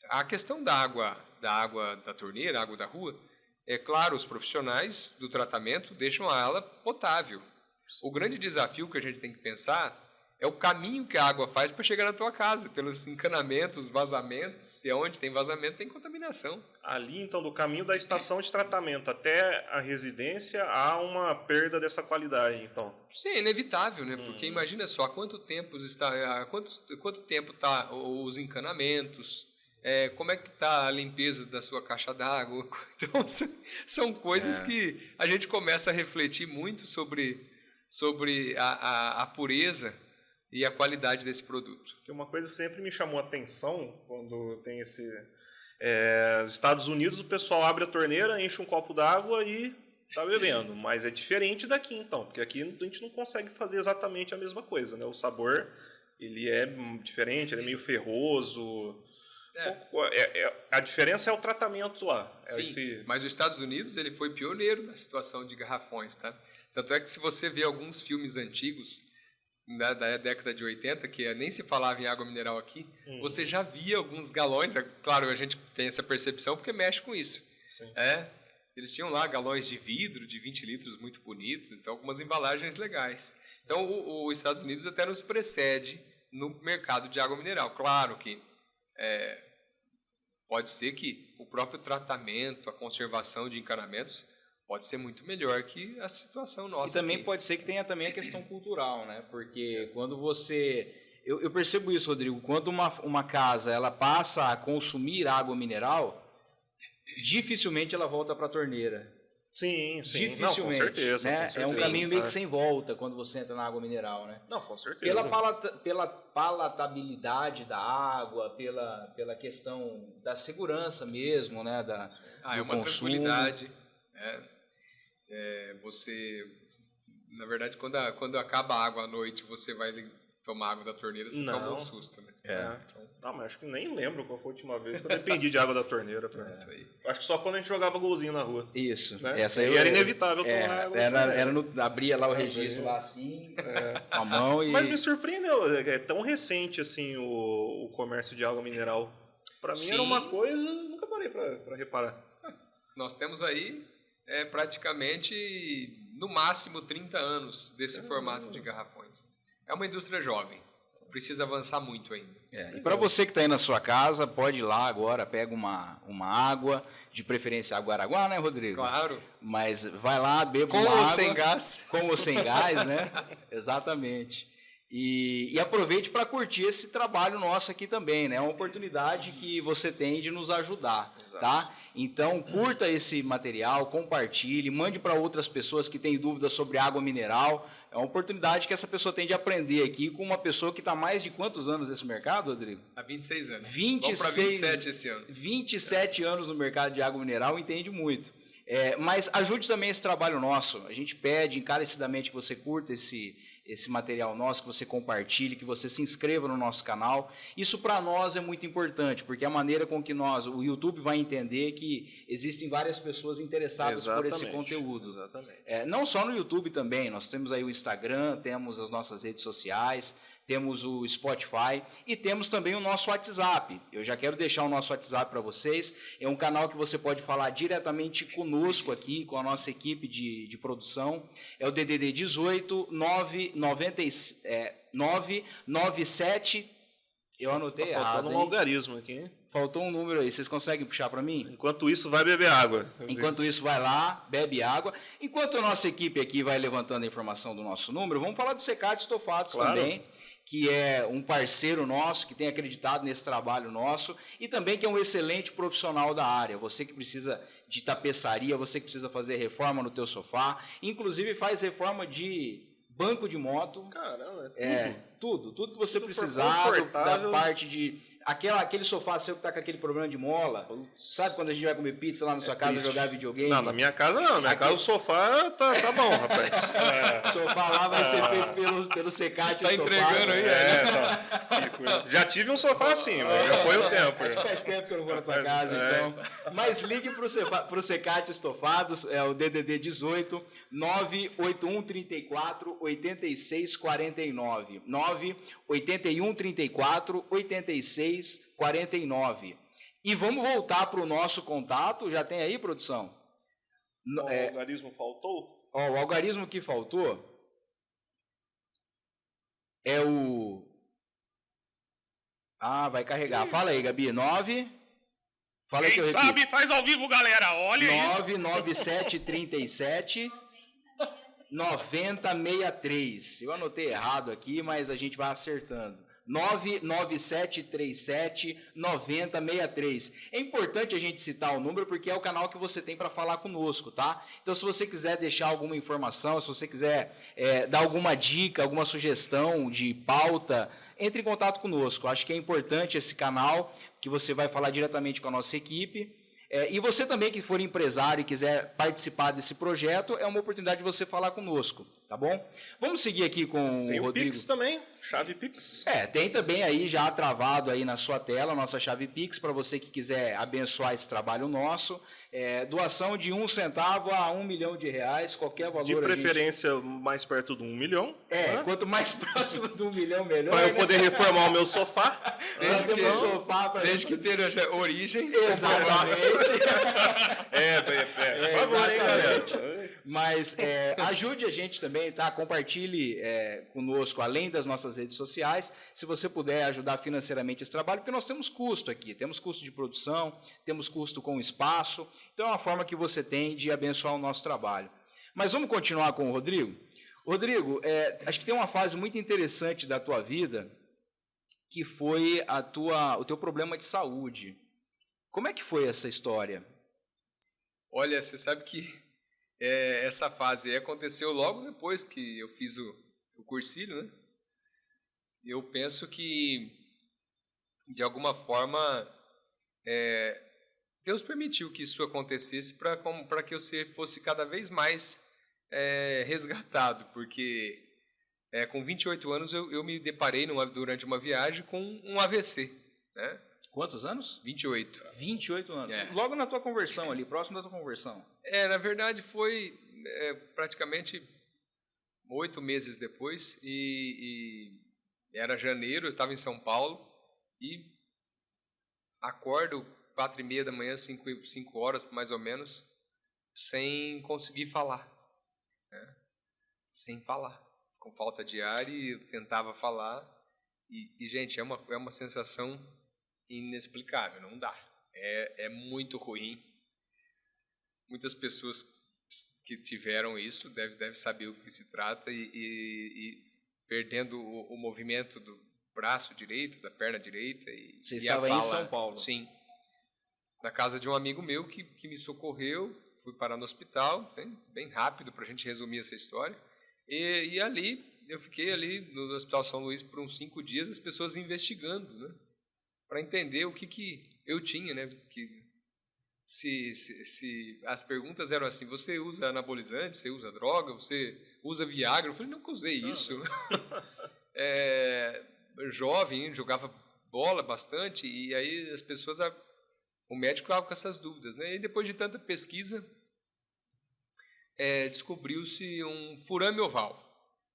A questão da água da torneira, água da rua, é claro, os profissionais do tratamento deixam ela potável. O grande desafio que a gente tem que pensar é o caminho que a água faz para chegar na tua casa, pelos encanamentos, vazamentos, e onde tem vazamento tem contaminação. Ali, então, do caminho da estação de tratamento até a residência, há uma perda dessa qualidade, então. Sim, é inevitável, né? Porque imagina só, há quanto tempo tá os encanamentos, como é que está a limpeza da sua caixa d'água. Então, são coisas que a gente começa a refletir muito sobre a pureza e a qualidade desse produto. Uma coisa que sempre me chamou a atenção quando tem nos Estados Unidos, o pessoal abre a torneira, enche um copo d'água e está bebendo. Mas é diferente daqui, então, porque aqui a gente não consegue fazer exatamente a mesma coisa, né? O sabor ele é diferente, ele é meio ferroso. A diferença é o tratamento lá. Sim, mas os Estados Unidos ele foi pioneiro na situação de garrafões, tá? Tanto é que se você vê alguns filmes antigos da década de 80, que nem se falava em água mineral aqui, você já via alguns galões, claro, a gente tem essa percepção porque mexe com isso. Sim. Eles tinham lá galões de vidro de 20 litros muito bonitos, então algumas embalagens legais. Então os Estados Unidos até nos precede no mercado de água mineral. Claro que Pode ser que o próprio tratamento, a conservação de encanamentos pode ser muito melhor que a situação nossa. E também aqui. pode ser que tenha também a questão cultural, né? Porque quando você... Eu percebo isso, Rodrigo. Quando uma casa ela passa a consumir água mineral, dificilmente ela volta para a torneira. Sim. Dificilmente. Não, com certeza, né? com certeza. É um caminho meio que sem volta quando você entra na água mineral, né? Não, com certeza. Pela palatabilidade da água, pela questão da segurança mesmo, né? Do é uma consumo. tranquilidade. Você, na verdade, quando acaba a água à noite, você vai tomar água da torneira, você toma um susto, né? Então, não, mas acho que nem lembro qual foi a última vez que eu dependi de água da torneira. Isso aí. Acho que só quando a gente jogava golzinho na rua. Isso. Né? Essa E era inevitável tomar água. Abria lá o registro lá assim, com a mão e... Mas me surpreendeu, é tão recente assim o comércio de água mineral. Para mim era uma coisa, nunca parei para reparar. Nós temos aí praticamente, no máximo, 30 anos desse formato de garrafões. É uma indústria jovem, precisa avançar muito ainda. E para você que está aí na sua casa, pode ir lá agora, pega uma água, de preferência água Araguá, né, Rodrigo? Claro. Mas vai lá, beba uma água. água. Com ou sem gás. Com ou sem gás, né? Exatamente. E aproveite para curtir esse trabalho nosso aqui também, né? É uma oportunidade que você tem de nos ajudar, tá? Então, curta esse material, compartilhe, mande para outras pessoas que têm dúvidas sobre água mineral. É uma oportunidade que essa pessoa tem de aprender aqui com uma pessoa que está há mais de quantos anos nesse mercado, Rodrigo? Há 26 anos. 26, vamos para 27 esse ano. 27 anos no mercado de água mineral, entende muito. Mas ajude também esse trabalho nosso. A gente pede encarecidamente que você curta esse material nosso, que você compartilhe, que você se inscreva no nosso canal. Isso para nós é muito importante, porque é a maneira com que o YouTube vai entender que existem várias pessoas interessadas por esse conteúdo. Exatamente. Não só no YouTube também, nós temos aí o Instagram, temos as nossas redes sociais, temos o Spotify e temos também o nosso WhatsApp. Eu já quero deixar o nosso WhatsApp para vocês. É um canal que você pode falar diretamente conosco aqui, com a nossa equipe de produção. É o DDD 18 997. Eu anotei errado. Faltando um algarismo aqui, hein? Faltou um número aí. Vocês conseguem puxar para mim? Enquanto isso, vai beber água. Enquanto isso, vai lá, bebe água. Enquanto a nossa equipe aqui vai levantando a informação do nosso número, vamos falar do Secate Estofados também, que é um parceiro nosso, que tem acreditado nesse trabalho nosso e também que é um excelente profissional da área. Você que precisa de tapeçaria, você que precisa fazer reforma no teu sofá, inclusive faz reforma de banco de moto. Caramba, tudo que você precisar da parte de... Aquele sofá seu que tá com aquele problema de mola, sabe quando a gente vai comer pizza lá na sua casa jogar videogame? Não, na minha casa não. Na minha casa o sofá tá bom, rapaz. O sofá lá vai ser feito pelo Secate Tá entregando aí, Já tive um sofá assim, mas já foi o tempo. Acho que faz tempo que eu não vou na tua casa, então. Mas ligue pro Secate Estofados, é o DDD 18 981 34 86 49. 981 34 86 49. E vamos voltar para o nosso contato. Já tem aí, produção? O algarismo faltou? O algarismo que faltou é o... vai carregar. Fala aí, Gabi. 9... Fala aí que eu repito. Quem sabe faz ao vivo, galera. Olha aí. 99737 9063. Eu anotei errado aqui, mas a gente vai acertando. 99737 9063. É importante a gente citar o número porque é o canal que você tem para falar conosco, tá? Então, se você quiser deixar alguma informação, se você quiser dar alguma dica, alguma sugestão de pauta, entre em contato conosco. Acho que é importante esse canal, que você vai falar diretamente com a nossa equipe. E você também que for empresário e quiser participar desse projeto, é uma oportunidade de você falar conosco, tá bom? Vamos seguir aqui com o Rodrigo. Tem o Pix também, chave Pix. Tem também aí já travado aí na sua tela a nossa chave Pix para você que quiser abençoar esse trabalho nosso. Doação de 1 centavo a 1 milhão de reais, qualquer valor. De preferência mais perto de 1 milhão. Quanto mais próximo de 1 milhão, melhor. Para eu poder reformar o meu sofá. Desde que tenha origem. Exatamente. Por favor, hein, galera. Mas ajude a gente também, tá? Compartilhe conosco, além das nossas redes sociais, se você puder ajudar financeiramente esse trabalho, porque nós temos custo aqui, temos custo de produção, temos custo com espaço, então é uma forma que você tem de abençoar o nosso trabalho. Mas vamos continuar com o Rodrigo? Rodrigo, acho que tem uma fase muito interessante da tua vida, que foi o teu problema de saúde. Como é que foi essa história? Olha, você sabe que essa fase aconteceu logo depois que eu fiz o cursilho, né? Eu penso que, de alguma forma, Deus permitiu que isso acontecesse para que eu fosse cada vez mais resgatado, porque com 28 anos eu me deparei durante uma viagem com um AVC, né? Quantos anos? 28. 28 anos. Logo na tua conversão ali, próximo da tua conversão. Na verdade foi praticamente 8 meses depois e era janeiro, eu estava em São Paulo e acordo 4:30 da manhã, 5 horas mais ou menos, sem conseguir falar. Né? Sem falar. Com falta de ar e eu tentava falar e gente, é uma sensação inexplicável, não dá. É muito ruim. Muitas pessoas que tiveram isso devem saber o que se trata e perdendo o movimento do braço direito, da perna direita. Você estava aí em São Paulo? Sim. Na casa de um amigo meu que me socorreu, fui parar no hospital, bem rápido para a gente resumir essa história. E ali, eu fiquei ali no Hospital São Luís por uns 5 dias, as pessoas investigando, né? Para entender o que eu tinha, né? Que se as perguntas eram assim, você usa anabolizante, você usa droga, você usa Viagra? Eu falei, nunca usei isso. Jovem, jogava bola bastante, e aí as pessoas, o médico ficava com essas dúvidas, né? E depois de tanta pesquisa, descobriu-se um furame oval.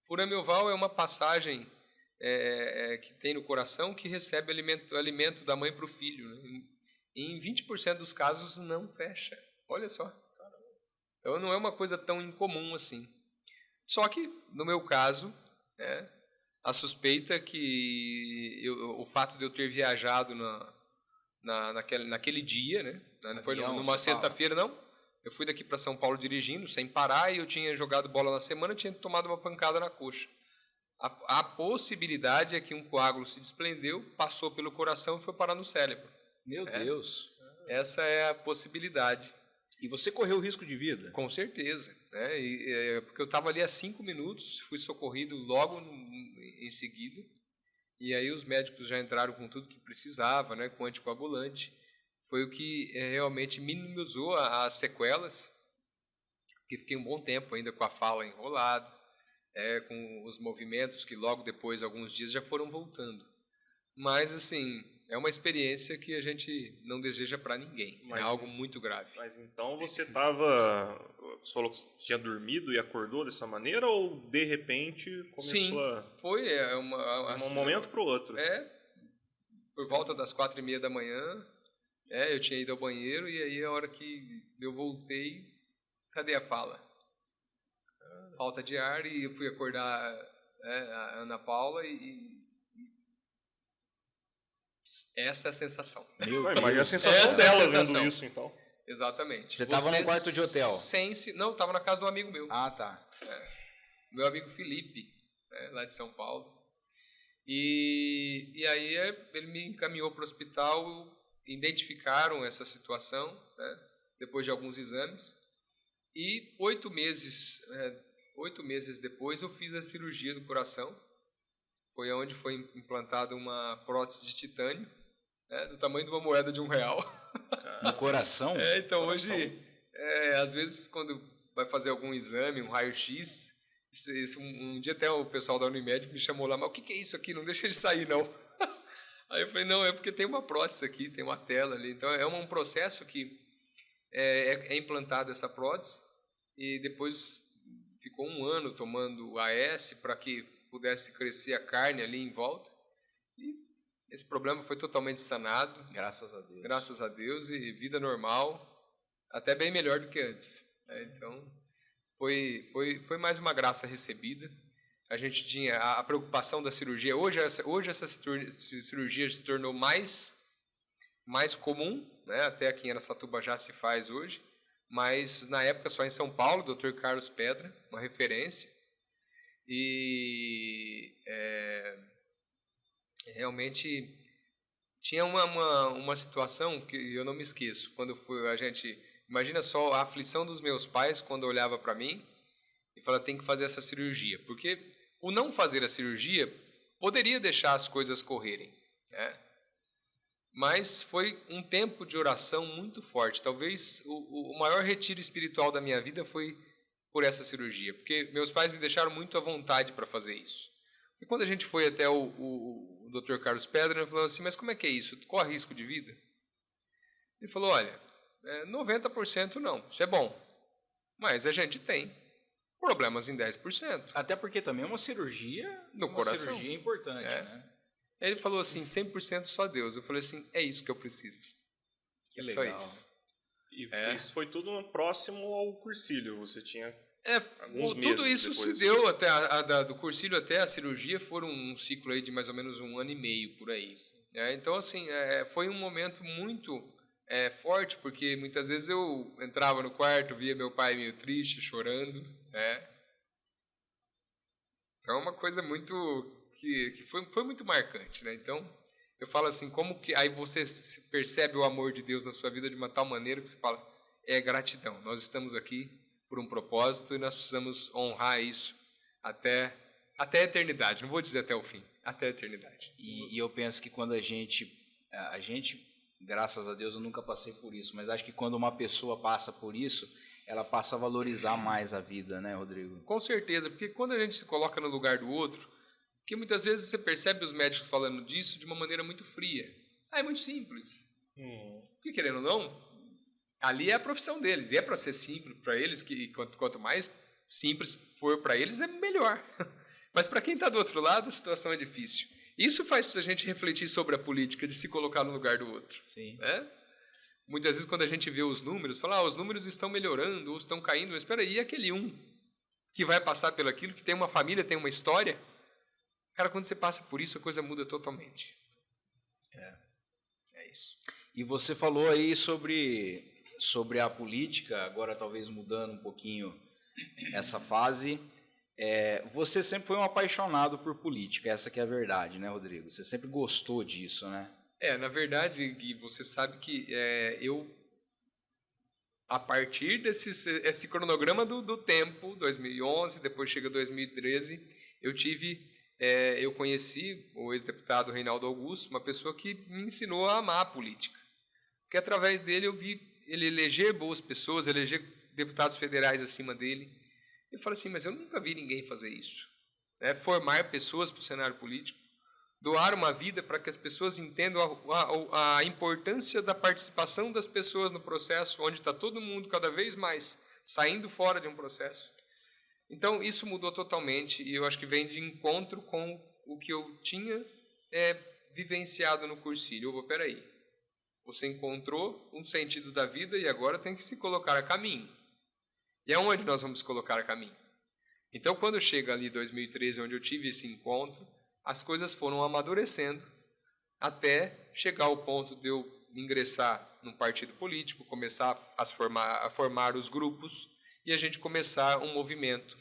Furame oval é uma passagem que tem no coração que recebe alimento da mãe para o filho. Né? Em 20% dos casos não fecha. Olha só. Então não é uma coisa tão incomum assim. Só que, no meu caso, a suspeita é que o fato de eu ter viajado naquele dia, né? Não foi numa sexta-feira, não. Eu fui daqui para São Paulo dirigindo, sem parar, e eu tinha jogado bola na semana e tinha tomado uma pancada na coxa. A possibilidade é que um coágulo se desprendeu, passou pelo coração e foi parar no cérebro. Meu Deus! Essa é a possibilidade. E você correu risco de vida? Com certeza. Né? Porque eu estava ali há 5 minutos, fui socorrido logo em seguida. E aí os médicos já entraram com tudo que precisava, né? Com anticoagulante. Foi o que realmente minimizou as sequelas, que fiquei um bom tempo ainda com a fala enrolada, com os movimentos que logo depois, alguns dias, já foram voltando. Mas, assim, é uma experiência que a gente não deseja para ninguém. É algo muito grave. Mas então você você falou que tinha dormido e acordou dessa maneira, ou de repente começou Sim, foi um momento para o outro? Por volta das 4:30 da manhã, eu tinha ido ao banheiro e aí a hora que eu voltei, cadê a fala? Falta de ar, e eu fui acordar a Ana Paula e essa é a sensação. Imagina a sensação dela vendo isso, então. Exatamente. Você estava num quarto de hotel? Não, estava na casa de um amigo meu. Ah, tá. Meu amigo Felipe, lá de São Paulo. E aí ele me encaminhou para o hospital, identificaram essa situação, né, depois de alguns exames, e 8 meses depois eu fiz a cirurgia do coração. Foi onde foi implantada uma prótese de titânio, do tamanho de uma moeda de R$1. No coração? Então hoje, às vezes quando vai fazer algum exame, um raio-x, um dia até o pessoal da Unimed me chamou lá, mas o que é isso aqui? Não deixa ele sair, não. Aí eu falei, não, é porque tem uma prótese aqui, tem uma tela ali. Então é um processo que é implantado essa prótese, e depois ficou 1 ano tomando AS para que pudesse crescer a carne ali em volta. E esse problema foi totalmente sanado. Graças a Deus. Graças a Deus, e vida normal, até bem melhor do que antes. Então, foi mais uma graça recebida. A gente tinha a preocupação da cirurgia. Hoje essa cirurgia se tornou mais comum, né? Até aqui em Araçatuba já se faz hoje, mas na época só em São Paulo, Dr. Carlos Pedra, uma referência. E realmente tinha uma situação que eu não me esqueço. Quando imagina só a aflição dos meus pais quando olhava para mim e falava, tem que fazer essa cirurgia, porque o não fazer a cirurgia poderia deixar as coisas correrem, né? Mas foi um tempo de oração muito forte. Talvez o maior retiro espiritual da minha vida foi por essa cirurgia, porque meus pais me deixaram muito à vontade para fazer isso. E quando a gente foi até o Dr. Carlos Pedra, ele falou assim, mas como é que é isso? Corre risco de vida? Ele falou, olha, 90% não, isso é bom, mas a gente tem problemas em 10%. Até porque também é uma cirurgia no coração. Cirurgia importante, né? Ele falou assim, 100% só Deus. Eu falei assim, é isso que eu preciso. Que legal. Só isso. E isso foi tudo próximo ao Cursílio, você tinha alguns meses tudo isso depois. Se deu até do Cursílio até a cirurgia, foram um ciclo aí de mais ou menos 1 ano e meio, por aí. Então, assim, foi um momento muito forte, porque muitas vezes eu entrava no quarto, via meu pai meio triste, chorando, Então, é uma coisa muito que foi muito marcante, né? Então, eu falo assim, como que aí você percebe o amor de Deus na sua vida de uma tal maneira que você fala, é gratidão. Nós estamos aqui por um propósito e nós precisamos honrar isso até a eternidade. Não vou dizer até o fim, até a eternidade. E eu penso que quando a gente, graças a Deus, eu nunca passei por isso, mas acho que quando uma pessoa passa por isso, ela passa a valorizar mais a vida, né, Rodrigo? Com certeza, porque quando a gente se coloca no lugar do outro, que muitas vezes você percebe os médicos falando disso de uma maneira muito fria. É muito simples. Porque, querendo ou não, ali é a profissão deles. E é para ser simples para eles, que quanto mais simples for para eles, é melhor. Mas para quem está do outro lado, a situação é difícil. Isso faz a gente refletir sobre a política, de se colocar no lugar do outro. Sim. Muitas vezes, quando a gente vê os números, fala, os números estão melhorando ou estão caindo. Mas espera aí, e aquele que vai passar pelo aquilo, que tem uma família, tem uma história? Cara, quando você passa por isso, a coisa muda totalmente. É isso. E você falou aí sobre a política, agora talvez mudando um pouquinho essa fase. Você sempre foi um apaixonado por política, essa que é a verdade, né, Rodrigo? Você sempre gostou disso, né? Na verdade, Gui, você sabe que eu, a partir esse cronograma do tempo, 2011, depois chega 2013, eu conheci o ex-deputado Reinaldo Augusto, uma pessoa que me ensinou a amar a política. Porque através dele eu vi ele eleger boas pessoas, eleger deputados federais acima dele. Eu falei assim, mas eu nunca vi ninguém fazer isso. Formar pessoas para o cenário político, doar uma vida para que as pessoas entendam a importância da participação das pessoas no processo, onde está todo mundo cada vez mais saindo fora de um processo. Então, isso mudou totalmente e eu acho que vem de encontro com o que eu tinha vivenciado no Cursílio. Peraí, você encontrou um sentido da vida e agora tem que se colocar a caminho. E aonde nós vamos colocar a caminho? Então, quando chega ali 2013, onde eu tive esse encontro, as coisas foram amadurecendo até chegar ao ponto de eu ingressar num partido político, começar a formar os grupos e a gente começar um movimento.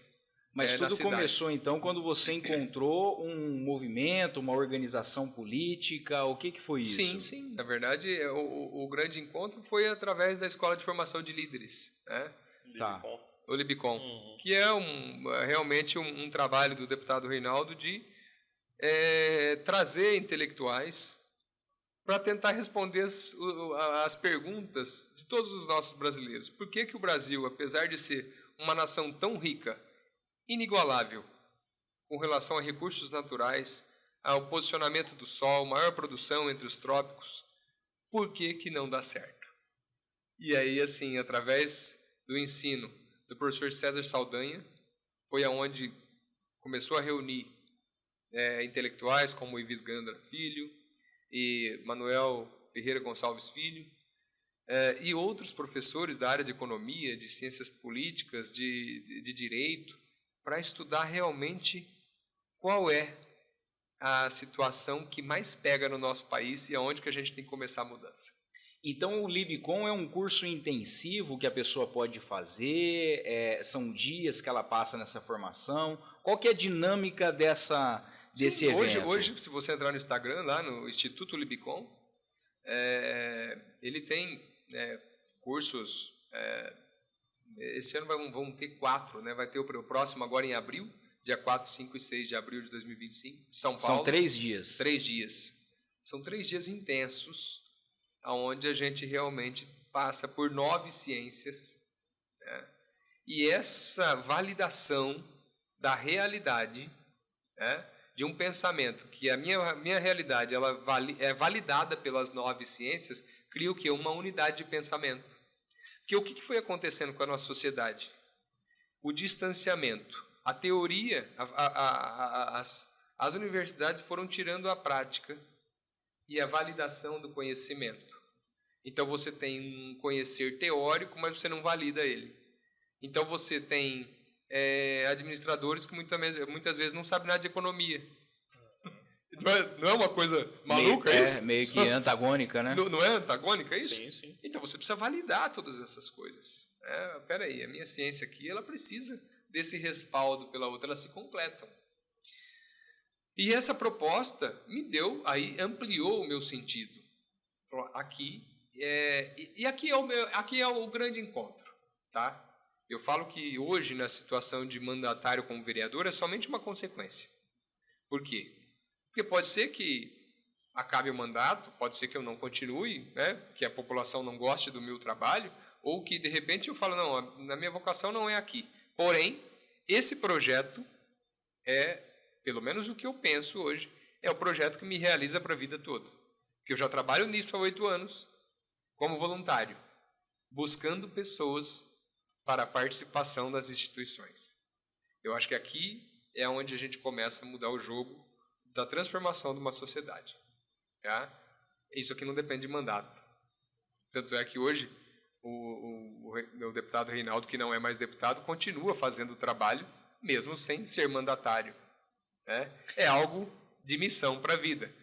Mas tudo começou, então, quando você encontrou um movimento, uma organização política, o que foi isso? Sim. Na verdade, o grande encontro foi através da Escola de Formação de Líderes, né? Tá. O Libicom, que é realmente um trabalho do deputado Reinaldo de trazer intelectuais para tentar responder as perguntas de todos os nossos brasileiros. Por que o Brasil, apesar de ser uma nação tão rica, inigualável, com relação a recursos naturais, ao posicionamento do sol, maior produção entre os trópicos, por que não dá certo? E aí, assim, através do ensino do professor César Saldanha, foi aonde começou a reunir intelectuais como Ives Gandra Filho e Manuel Ferreira Gonçalves Filho, e outros professores da área de economia, de ciências políticas, de direito, para estudar realmente qual é a situação que mais pega no nosso país e aonde que a gente tem que começar a mudança. Então, o LibCon é um curso intensivo que a pessoa pode fazer? São dias que ela passa nessa formação? Qual que é a dinâmica desse evento? Hoje, se você entrar no Instagram, lá no Instituto LibCon, ele tem cursos. Esse ano vão ter 4, né? Vai ter o próximo agora em abril, dia 4, 5 e 6 de abril de 2025, São Paulo. São 3 dias. 3 dias. São 3 dias intensos, onde a gente realmente passa por 9 ciências, né? E essa validação da realidade, né, de um pensamento que a minha realidade é validada pelas 9 ciências, cria o quê? Uma unidade de pensamento. Porque o que foi acontecendo com a nossa sociedade? O distanciamento. A teoria, as universidades foram tirando a prática e a validação do conhecimento. Então você tem um conhecer teórico, mas você não valida ele. Então você tem administradores que muitas vezes não sabem nada de economia. Não é uma coisa maluca isso? Meio que antagônica, né? Não é antagônica isso? Sim, sim. Então você precisa validar todas essas coisas. Espera aí, a minha ciência aqui, ela precisa desse respaldo pela outra, elas se completam. E essa proposta ampliou o meu sentido. Falou, aqui é o grande encontro, tá? Eu falo que hoje, na situação de mandatário como vereador, é somente uma consequência. Por quê? Porque pode ser que acabe o mandato, pode ser que eu não continue, né? Que a população não goste do meu trabalho, ou que, de repente, eu falo, não, a minha vocação não é aqui. Porém, esse projeto pelo menos o que eu penso hoje, é o projeto que me realiza para a vida toda. Porque eu já trabalho nisso há 8 anos, como voluntário, buscando pessoas para a participação das instituições. Eu acho que aqui é onde a gente começa a mudar o jogo da transformação de uma sociedade. Tá? Isso aqui não depende de mandato. Tanto é que hoje o deputado Reinaldo, que não é mais deputado, continua fazendo o trabalho, mesmo sem ser mandatário. Né? É algo de missão para a vida.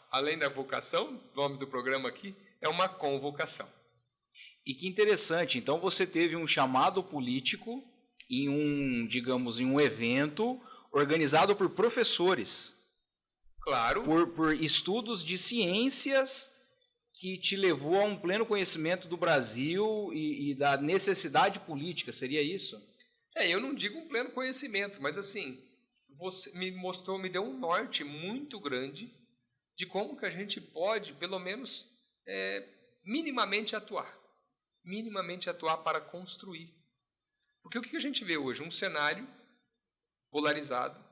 Além da vocação, o nome do programa aqui, é uma convocação. E que interessante, então você teve um chamado político em um evento organizado por professores. Claro. Por estudos de ciências que te levou a um pleno conhecimento do Brasil e da necessidade política, seria isso? Eu não digo um pleno conhecimento, mas assim, você me deu um norte muito grande de como que a gente pode, pelo menos, minimamente atuar para construir. Porque o que a gente vê hoje? Um cenário polarizado,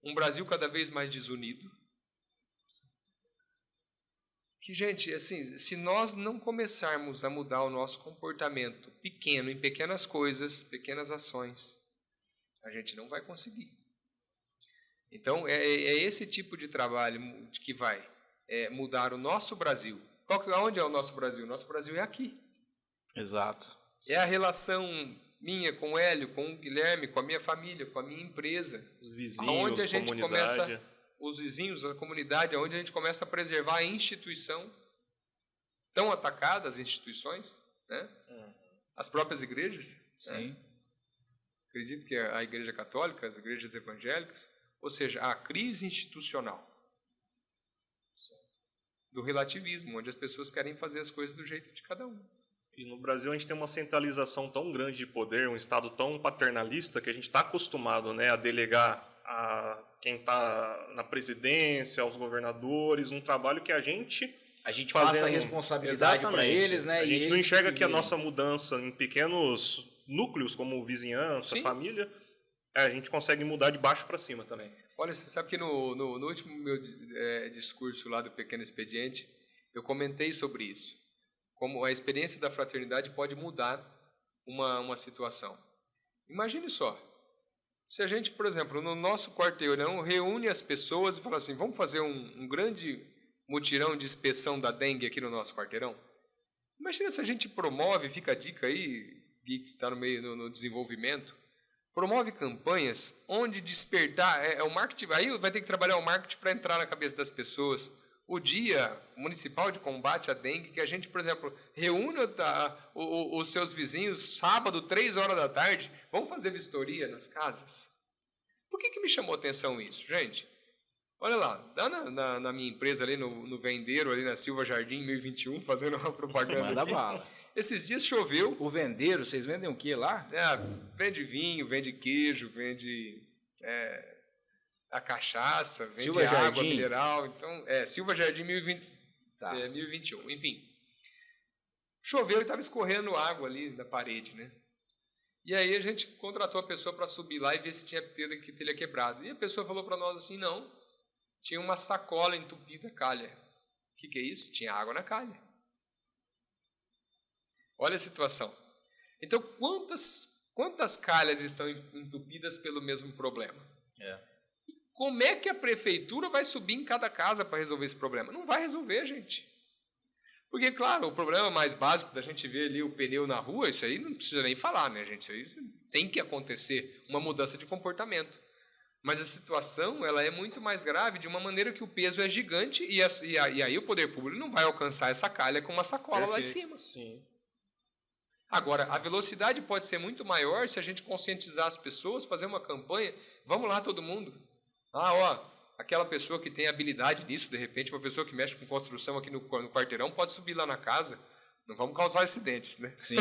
um Brasil cada vez mais desunido, que, gente, assim, se nós não começarmos a mudar o nosso comportamento pequeno, em pequenas coisas, pequenas ações, a gente não vai conseguir. Então, é esse tipo de trabalho que vai mudar o nosso Brasil. Onde é o nosso Brasil? O nosso Brasil é aqui. Exato. É a relação minha com o Hélio, com o Guilherme, com a minha família, com a minha empresa. Os vizinhos, onde a gente comunidade. começa, os vizinhos, a comunidade, onde a gente começa a preservar a instituição. Tão atacadas as instituições, né? As próprias igrejas. Sim. Né? Acredito que a Igreja Católica, as igrejas evangélicas, ou seja, a crise institucional do relativismo, onde as pessoas querem fazer as coisas do jeito de cada um. E no Brasil a gente tem uma centralização tão grande de poder, um Estado tão paternalista, que a gente está acostumado, né, a delegar a quem está na presidência, aos governadores, um trabalho que a gente passa a responsabilidade para eles, né? A gente não enxerga que a nossa mudança em pequenos núcleos, como vizinhança, Sim. família, a gente consegue mudar de baixo para cima também. Olha, você sabe que no último meu discurso lá do Pequeno Expediente, eu comentei sobre isso. Como a experiência da fraternidade pode mudar uma situação. Imagine só, se a gente, por exemplo, no nosso quarteirão, reúne as pessoas e fala assim, vamos fazer um grande mutirão de inspeção da dengue aqui no nosso quarteirão? Imagina se a gente promove, fica a dica aí, Gui, que está no meio no desenvolvimento, promove campanhas onde despertar, o marketing, aí vai ter que trabalhar o marketing para entrar na cabeça das pessoas. O Dia Municipal de Combate à Dengue, que a gente, por exemplo, reúna os seus vizinhos sábado, 3 horas da tarde, vamos fazer vistoria nas casas. Por que me chamou a atenção isso, gente? Olha lá, dá na minha empresa ali, no Vendeiro, ali na Silva Jardim 1021, fazendo uma propaganda. Manda aqui. bala. Esses dias choveu. O Vendeiro, vocês vendem o que lá? Vende vinho, vende queijo, vende a cachaça, vende Silva água Jardim. mineral. Então, Silva Jardim 1020, Tá. 1021, enfim. Choveu e estava escorrendo água ali na parede, né? E aí a gente contratou a pessoa para subir lá e ver se tinha telha quebrada. E a pessoa falou para nós assim, não. Tinha uma sacola entupida calha. O que é isso? Tinha água na calha. Olha a situação. Então, quantas calhas estão entupidas pelo mesmo problema? E como é que a prefeitura vai subir em cada casa para resolver esse problema? Não vai resolver, gente. Porque, claro, o problema mais básico da gente ver ali o pneu na rua, isso aí não precisa nem falar, né, gente? Isso aí tem que acontecer, uma mudança de comportamento. Mas a situação ela é muito mais grave de uma maneira que o peso é gigante e aí o poder público não vai alcançar essa calha com uma sacola lá em cima. Sim. Agora, a velocidade pode ser muito maior se a gente conscientizar as pessoas, fazer uma campanha. Vamos lá, todo mundo. Aquela pessoa que tem habilidade nisso, de repente, uma pessoa que mexe com construção aqui no quarteirão, pode subir lá na casa. Não vamos causar acidentes, né? Sim.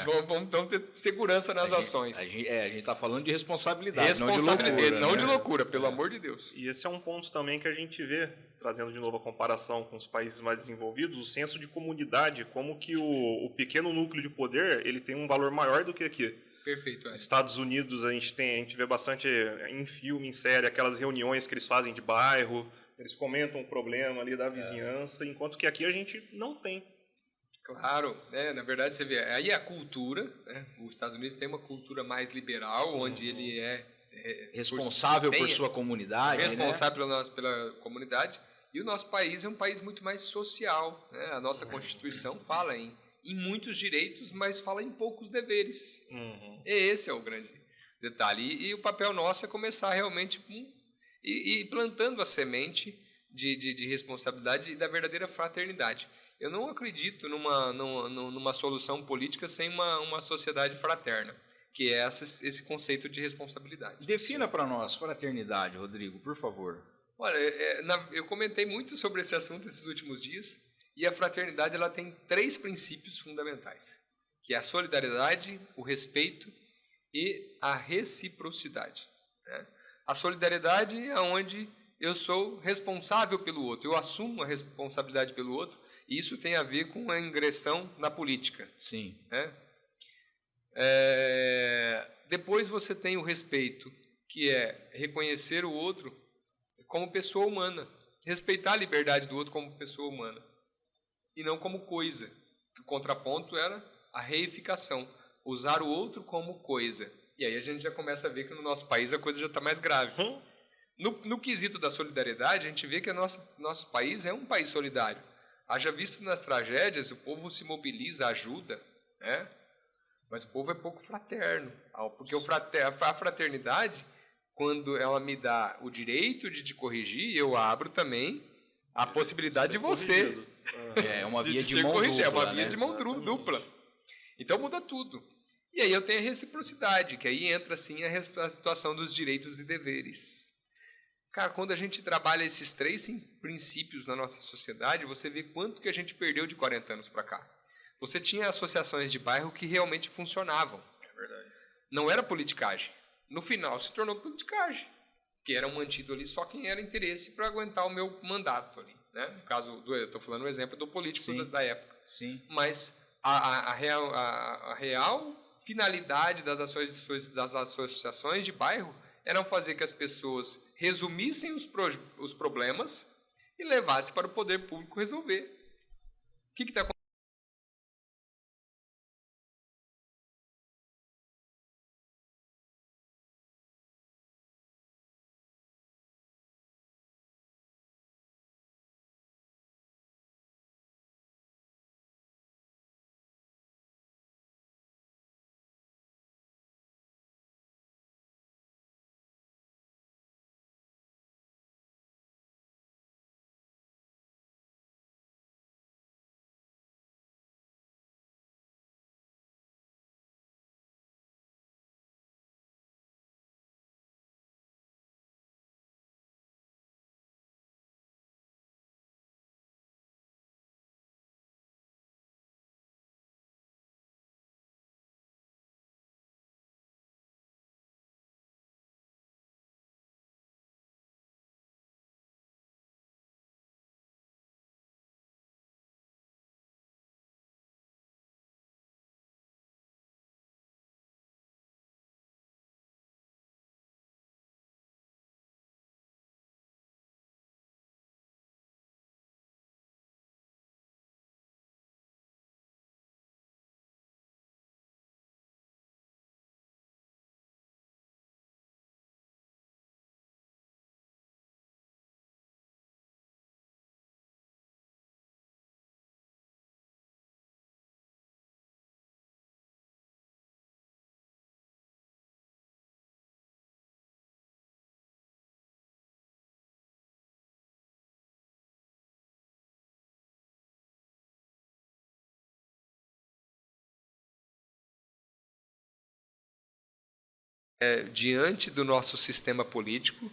Vamos então ter segurança nas ações. A gente está falando de responsabilidade, não de loucura, pelo amor de Deus. E esse é um ponto também que a gente vê, trazendo de novo a comparação com os países mais desenvolvidos, o senso de comunidade, como que o pequeno núcleo de poder ele tem um valor maior do que aqui. Perfeito. Estados Unidos a gente vê bastante em filme, em série, aquelas reuniões que eles fazem de bairro, eles comentam o problema ali da vizinhança, enquanto que aqui a gente não tem. Claro, na verdade você vê, aí a cultura, né? Os Estados Unidos tem uma cultura mais liberal, onde ele é responsável por sua comunidade, responsável pela comunidade, e o nosso país é um país muito mais social, né? A nossa Constituição fala em muitos direitos, mas fala em poucos deveres. Esse é o grande detalhe, e o papel nosso é começar realmente e plantando a semente de responsabilidade e da verdadeira fraternidade. Eu não acredito numa solução política sem uma sociedade fraterna, que é esse conceito de responsabilidade. Defina para nós fraternidade, Rodrigo, por favor. Olha, eu comentei muito sobre esse assunto esses últimos dias, e a fraternidade ela tem 3 princípios fundamentais, que é a solidariedade, o respeito e a reciprocidade. Né? A solidariedade é onde eu sou responsável pelo outro, eu assumo a responsabilidade pelo outro, e isso tem a ver com a ingressão na política. Sim. Né? Depois você tem o respeito, que é reconhecer o outro como pessoa humana, respeitar a liberdade do outro como pessoa humana, e não como coisa, que o contraponto era a reificação, usar o outro como coisa. E aí a gente já começa a ver que no nosso país a coisa já está mais grave. No quesito da solidariedade, a gente vê que o nosso país é um país solidário. Haja visto nas tragédias, o povo se mobiliza, ajuda, né? Mas o povo é pouco fraterno, porque a fraternidade, quando ela me dá o direito de te corrigir, eu abro também a possibilidade de você. É uma via de mão dupla. É uma via de mão dupla. Então muda tudo. E aí eu tenho a reciprocidade, que aí entra assim a situação dos direitos e deveres. Cara, quando a gente trabalha esses 3 princípios na nossa sociedade, você vê quanto que a gente perdeu de 40 anos para cá. Você tinha associações de bairro que realmente funcionavam. É verdade. Não era politicagem. No final se tornou politicagem, que era mantido ali só quem era interesse para aguentar o meu mandato ali. Né? No caso, eu estou falando um exemplo do político da época. Sim. Mas a real finalidade das associações de bairro eram fazer que as pessoas resumissem os problemas e levassem para o poder público resolver. O que está acontecendo? diante do nosso sistema político,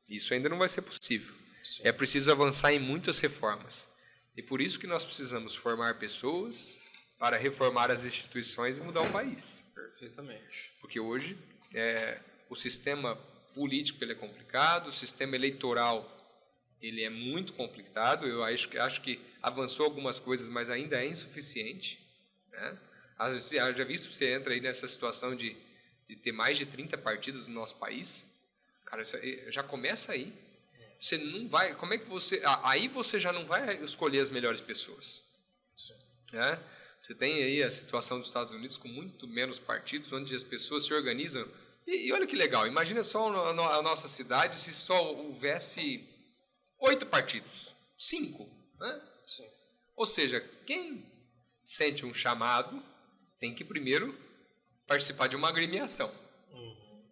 isso ainda não vai ser possível. É preciso avançar em muitas reformas. E por isso que nós precisamos formar pessoas para reformar as instituições e mudar o país. Perfeitamente. Porque hoje o sistema político ele é complicado, o sistema eleitoral ele é muito complicado. Eu acho que avançou algumas coisas, mas ainda é insuficiente, né? Já visto, você entra aí nessa situação de ter mais de 30 partidos no nosso país, cara, isso já começa aí. Você não vai, como é que você, aí você já não vai escolher as melhores pessoas, né? Você tem aí a situação dos Estados Unidos com muito menos partidos, onde as pessoas se organizam. E olha que legal, imagina só a nossa cidade se só houvesse 8 partidos, 5, né? Sim. Ou seja, quem sente um chamado tem que primeiro participar de uma agremiação.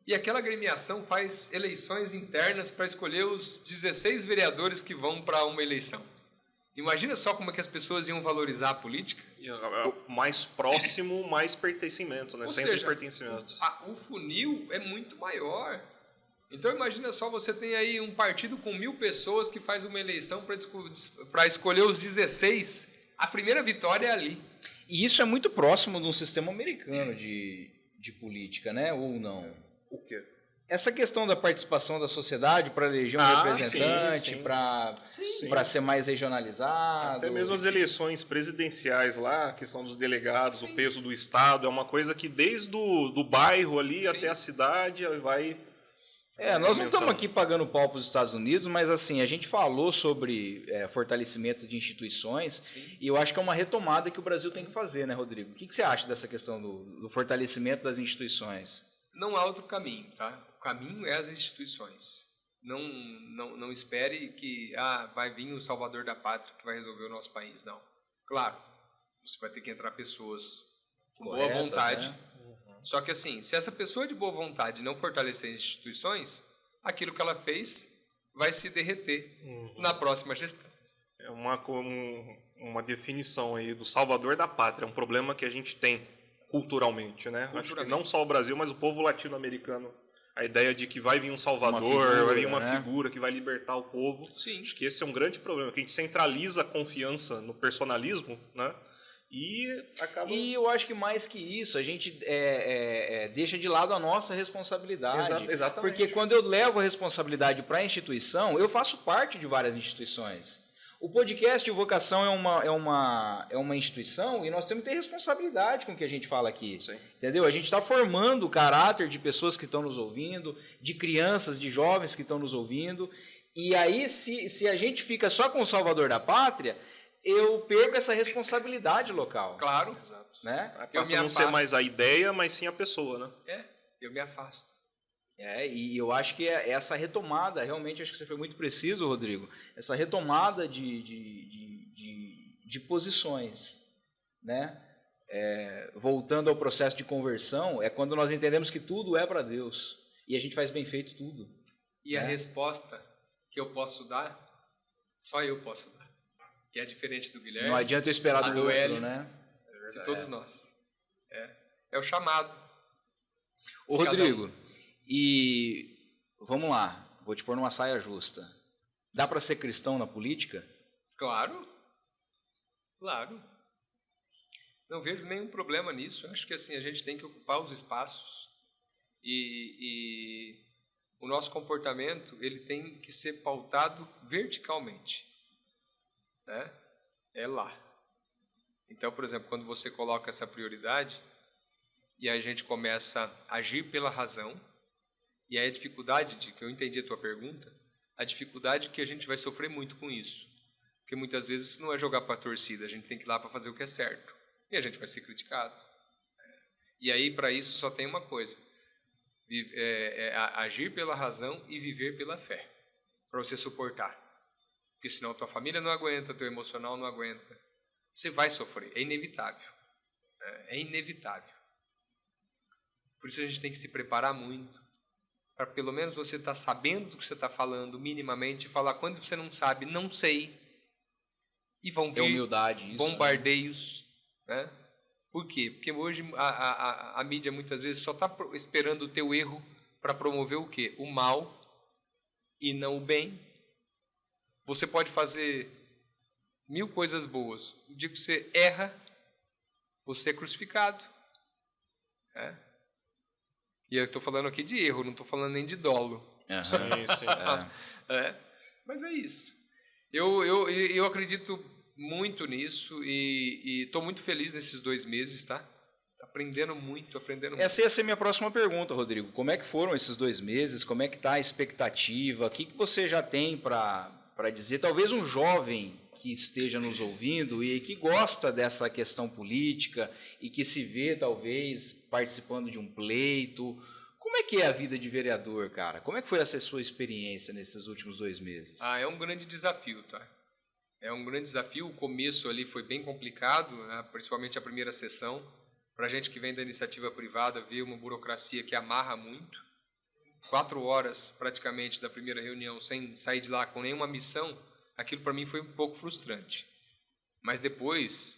E aquela agremiação faz eleições internas para escolher os 16 vereadores que vão para uma eleição. Imagina só como é que as pessoas iam valorizar a política. Mais próximo, mais pertencimento, né? Sempre pertencimento. O funil é muito maior. Então imagina só, você tem aí um partido com 1000 pessoas que faz uma eleição para escolher os 16. A primeira vitória é ali. E isso é muito próximo de um sistema americano de política, né? Ou não? O quê? Essa questão da participação da sociedade para eleger um representante, para ser mais regionalizado. Até mesmo as eleições presidenciais lá, a questão dos delegados, o peso do Estado, é uma coisa que desde do bairro ali até a cidade vai... nós não estamos aqui pagando pau para os Estados Unidos, mas assim, a gente falou sobre fortalecimento de instituições e eu acho que é uma retomada que o Brasil tem que fazer, né, Rodrigo? O que você acha dessa questão do fortalecimento das instituições? Não há outro caminho, tá? O caminho é as instituições. Não espere que vai vir o salvador da pátria que vai resolver o nosso país, não. Claro, você vai ter que entrar pessoas com boa vontade. Né? Só que assim, se essa pessoa de boa vontade não fortalecer as instituições, aquilo que ela fez vai se derreter na próxima gestão. É uma definição aí do salvador da pátria, um problema que a gente tem culturalmente, né? Acho que não só o Brasil, mas o povo latino-americano. A ideia de que vai vir um salvador, vai vir uma figura que vai libertar o povo. Sim. Acho que esse é um grande problema, que a gente centraliza a confiança no personalismo, né? E acaba... E eu acho que mais que isso, a gente deixa de lado a nossa responsabilidade. Exatamente. Porque quando eu levo a responsabilidade para a instituição, eu faço parte de várias instituições. O podcast de vocação é uma instituição e nós temos que ter responsabilidade com o que a gente fala aqui. Sim. Entendeu? A gente está formando o caráter de pessoas que estão nos ouvindo, de crianças, de jovens que estão nos ouvindo. E aí, se a gente fica só com o salvador da pátria, eu perco essa responsabilidade local. Claro. Né? Passa a não ser mais a ideia, mas sim a pessoa, né? Eu me afasto. E eu acho que essa retomada, realmente acho que você foi muito preciso, Rodrigo, essa retomada de posições, né? Voltando ao processo de conversão, é quando nós entendemos que tudo é para Deus e a gente faz bem feito tudo. E a resposta que eu posso dar, só eu posso dar, que é diferente do Guilherme. Não adianta eu esperar do outro, Hélio, né? De todos nós. É o chamado. Ô, Rodrigo, e vamos lá, vou te pôr numa saia justa. Dá para ser cristão na política? Claro. Não vejo nenhum problema nisso. Acho que assim, a gente tem que ocupar os espaços e o nosso comportamento ele tem que ser pautado verticalmente, né? É lá. Então, por exemplo, quando você coloca essa prioridade e a gente começa a agir pela razão, e aí a dificuldade, que eu entendi a tua pergunta, a dificuldade que a gente vai sofrer muito com isso. Porque muitas vezes isso não é jogar para a torcida, a gente tem que ir lá para fazer o que é certo. E a gente vai ser criticado. E aí, para isso, só tem uma coisa. Agir pela razão e viver pela fé. Para você suportar. Porque senão tua família não aguenta, teu emocional não aguenta. Você vai sofrer, é inevitável. É inevitável. Por isso a gente tem que se preparar muito. Para pelo menos você estar sabendo do que você está falando minimamente e falar quando você não sabe, não sei. E vão vir humildade, isso, bombardeios. Né? Por quê? Porque hoje a mídia muitas vezes só está esperando o teu erro para promover o quê? O mal e não o bem. Você pode fazer 1000 coisas boas. O dia que você erra, você é crucificado. E eu estou falando aqui de erro, não estou falando nem de dolo. Mas é isso. Eu acredito muito nisso e estou muito feliz nesses 2 meses, tá? Aprendendo muito. Essa ia ser minha próxima pergunta, Rodrigo. Como é que foram esses 2 meses? Como é que está a expectativa? O que você já tem para dizer? Talvez um jovem que esteja nos ouvindo e que gosta dessa questão política e que se vê, talvez, participando de um pleito. Como é que é a vida de vereador, cara? Como é que foi essa sua experiência nesses últimos 2 meses? É um grande desafio, tá? É um grande desafio. O começo ali foi bem complicado, né? Principalmente a primeira sessão. Para a gente que vem da iniciativa privada, ver uma burocracia que amarra muito. 4 horas, praticamente, da primeira reunião, sem sair de lá com nenhuma missão, aquilo para mim foi um pouco frustrante. Mas depois,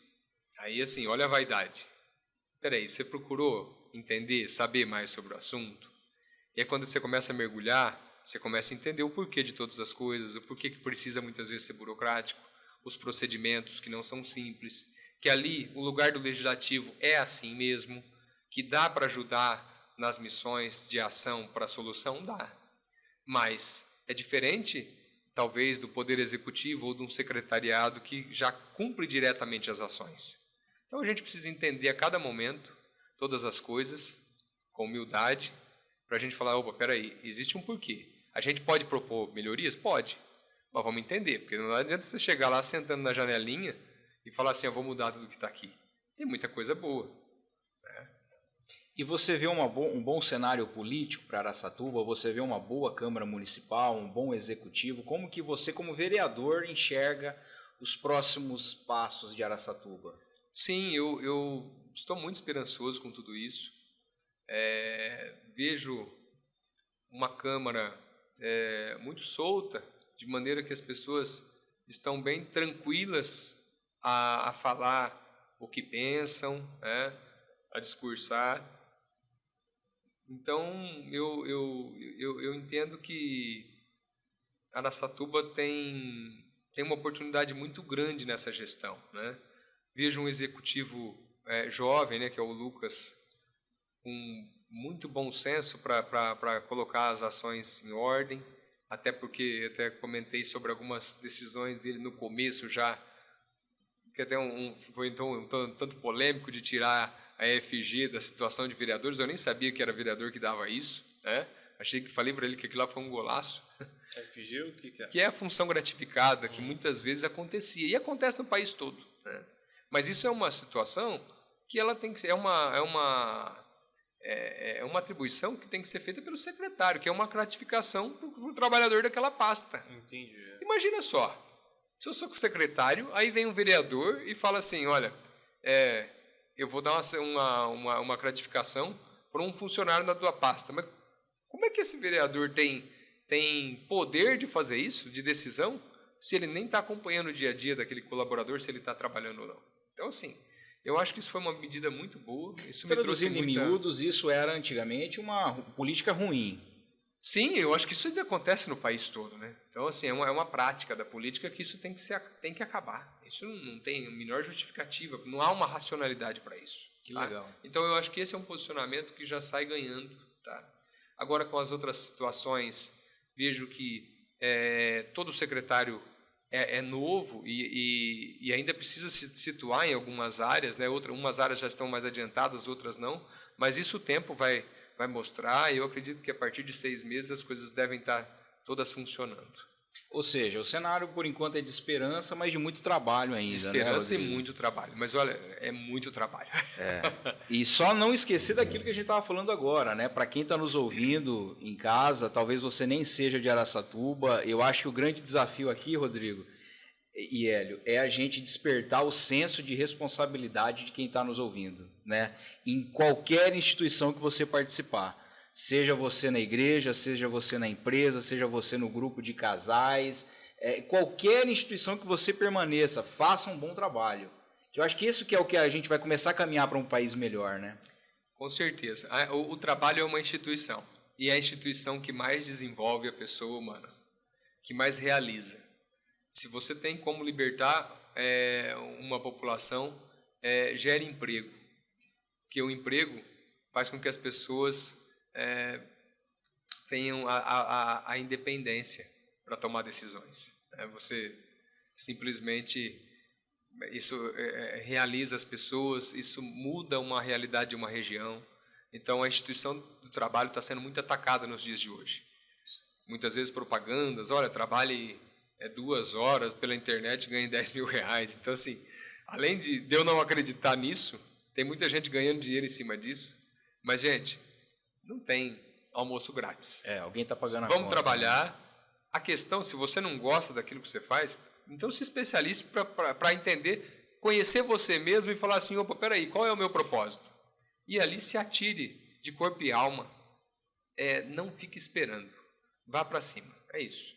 aí assim, olha a vaidade. Peraí, você procurou entender, saber mais sobre o assunto? E aí quando você começa a mergulhar, você começa a entender o porquê de todas as coisas, o porquê que precisa muitas vezes ser burocrático, os procedimentos que não são simples, que ali o lugar do legislativo é assim mesmo, que dá para ajudar nas missões de ação para a solução, dá. Mas é diferente, talvez, do poder executivo ou de um secretariado que já cumpre diretamente as ações. Então a gente precisa entender a cada momento todas as coisas com humildade, para a gente falar, opa, peraí, existe um porquê. A gente pode propor melhorias? Pode, mas vamos entender, porque não adianta você chegar lá sentando na janelinha e falar assim, eu vou mudar tudo que está aqui. Tem muita coisa boa. E você vê um bom cenário político para Araçatuba? Você vê uma boa Câmara Municipal, um bom Executivo? Como que você, como vereador, enxerga os próximos passos de Araçatuba? Sim, eu estou muito esperançoso com tudo isso. Vejo uma Câmara muito solta, de maneira que as pessoas estão bem tranquilas a falar o que pensam, a discursar. Então, eu entendo que Araçatuba tem uma oportunidade muito grande nessa gestão, né? Vejo um executivo jovem, né, que é o Lucas, com muito bom senso para colocar as ações em ordem, até porque até comentei sobre algumas decisões dele no começo já, que até foi então um tanto polêmico de tirar a EFG da situação de vereadores. Eu nem sabia que era vereador que dava isso, né? Falei para ele que aquilo lá foi um golaço. EFG o que é? Que é a função gratificada, que muitas vezes acontecia, e acontece no país todo, né? Mas isso é uma situação que ela tem que ser, é uma atribuição que tem que ser feita pelo secretário, que é uma gratificação para o trabalhador daquela pasta. Entendi. Imagina só, se eu sou secretário, aí vem um vereador e fala assim, olha, eu vou dar uma gratificação para um funcionário da tua pasta. Mas como é que esse vereador tem poder de fazer isso, de decisão, se ele nem está acompanhando o dia a dia daquele colaborador, se ele está trabalhando ou não? Então, assim, eu acho que isso foi uma medida muito boa. Isso Traduzindo em miúdos, isso era antigamente uma política ruim. Sim, eu acho que isso ainda acontece no país todo, né? Então, assim, é uma prática da política que isso tem que acabar. Isso não tem a menor justificativa, não há uma racionalidade para isso. Que legal. Então, eu acho que esse é um posicionamento que já sai ganhando, tá? Agora, com as outras situações, vejo que todo secretário é novo e ainda precisa se situar em algumas áreas, né? Umas áreas já estão mais adiantadas, outras não, mas isso o tempo vai mostrar, e eu acredito que a partir de 6 meses as coisas devem estar todas funcionando. Ou seja, o cenário por enquanto é de esperança, mas de muito trabalho ainda. De esperança, né, e muito trabalho, mas olha, é muito trabalho. E só não esquecer daquilo que a gente estava falando agora, né? Para quem está nos ouvindo em casa, talvez você nem seja de Araçatuba, eu acho que o grande desafio aqui, Rodrigo e Hélio, é a gente despertar o senso de responsabilidade de quem está nos ouvindo, né? Em qualquer instituição que você participar. Seja você na igreja, seja você na empresa, seja você no grupo de casais, qualquer instituição que você permaneça, faça um bom trabalho. Eu acho que isso que é o que a gente vai começar a caminhar para um país melhor, né? Com certeza. O trabalho é uma instituição. e é a instituição que mais desenvolve a pessoa humana, que mais realiza. Se você tem como libertar uma população, gere emprego, porque o emprego faz com que as pessoas tenham a independência para tomar decisões. Você simplesmente, isso realiza as pessoas, isso muda uma realidade de uma região. Então a instituição do trabalho está sendo muito atacada nos dias de hoje. Muitas vezes propagandas, olha, trabalhe 2 horas pela internet e ganhe 10 mil reais. Então, assim, além de eu não acreditar nisso, tem muita gente ganhando dinheiro em cima disso. Mas, gente, não tem almoço grátis. Alguém está pagando a Vamos conta, trabalhar. Né? A questão, se você não gosta daquilo que você faz, então se especialize para entender, conhecer você mesmo e falar assim, opa, peraí, qual é o meu propósito? E ali se atire de corpo e alma. Não fique esperando. Vá para cima. É isso.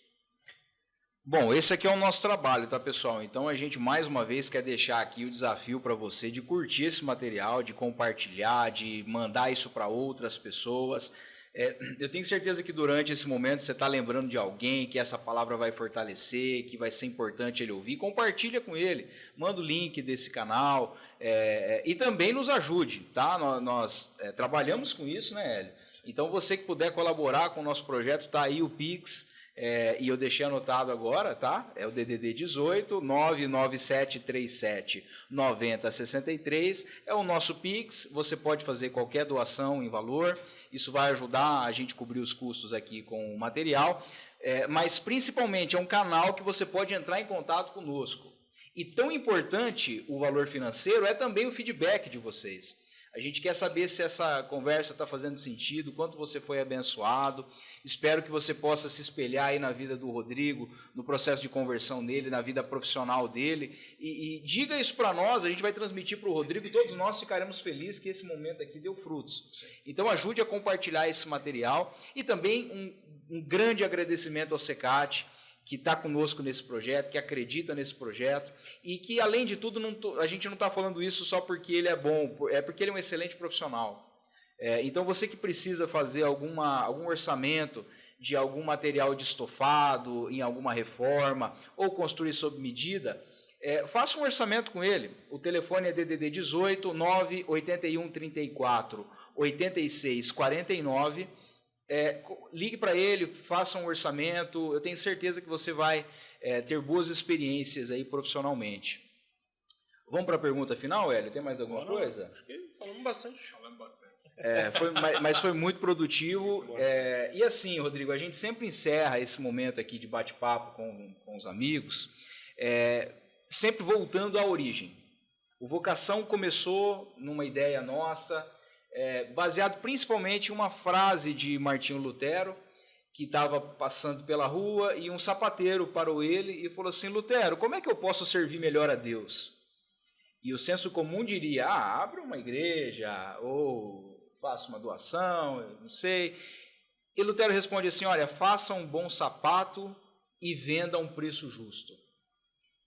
Bom, esse aqui é o nosso trabalho, tá, pessoal? Então a gente mais uma vez quer deixar aqui o desafio para você de curtir esse material, de compartilhar, de mandar isso para outras pessoas. Eu tenho certeza que durante esse momento você está lembrando de alguém que essa palavra vai fortalecer, que vai ser importante ele ouvir. Compartilha com ele, manda o link desse canal e também nos ajude, tá? Nós trabalhamos com isso, né, Hélio? Então você que puder colaborar com o nosso projeto, tá aí o Pix. E eu deixei anotado agora, tá? É o DDD 18 99737 9063. É o nosso Pix. Você pode fazer qualquer doação em valor. Isso vai ajudar a gente a cobrir os custos aqui com o material. Mas principalmente é um canal que você pode entrar em contato conosco. E tão importante o valor financeiro é também o feedback de vocês. A gente quer saber se essa conversa está fazendo sentido, quanto você foi abençoado. Espero que você possa se espelhar aí na vida do Rodrigo, no processo de conversão dele, na vida profissional dele. E diga isso para nós, a gente vai transmitir para o Rodrigo e todos nós ficaremos felizes que esse momento aqui deu frutos. Então ajude a compartilhar esse material e também um grande agradecimento ao Secate, que está conosco nesse projeto, que acredita nesse projeto e que, além de tudo, a gente não está falando isso só porque ele é bom, é porque ele é um excelente profissional. Então, você que precisa fazer algum orçamento de algum material de estofado, em alguma reforma, ou construir sob medida, faça um orçamento com ele. O telefone é DDD 18 981 34 86 49. Ligue para ele, faça um orçamento. Eu tenho certeza que você vai ter boas experiências aí profissionalmente. Vamos para a pergunta final, Hélio? Tem mais alguma coisa? Acho que falamos bastante. Mas foi muito produtivo. E assim, Rodrigo, a gente sempre encerra esse momento aqui de bate-papo com os amigos, sempre voltando à origem. O Vocação começou numa ideia nossa, baseado principalmente em uma frase de Martinho Lutero, que estava passando pela rua e um sapateiro parou ele e falou assim: Lutero, como é que eu posso servir melhor a Deus? E o senso comum diria: abra uma igreja ou faça uma doação, eu não sei. E Lutero responde assim: olha, faça um bom sapato e venda a um preço justo.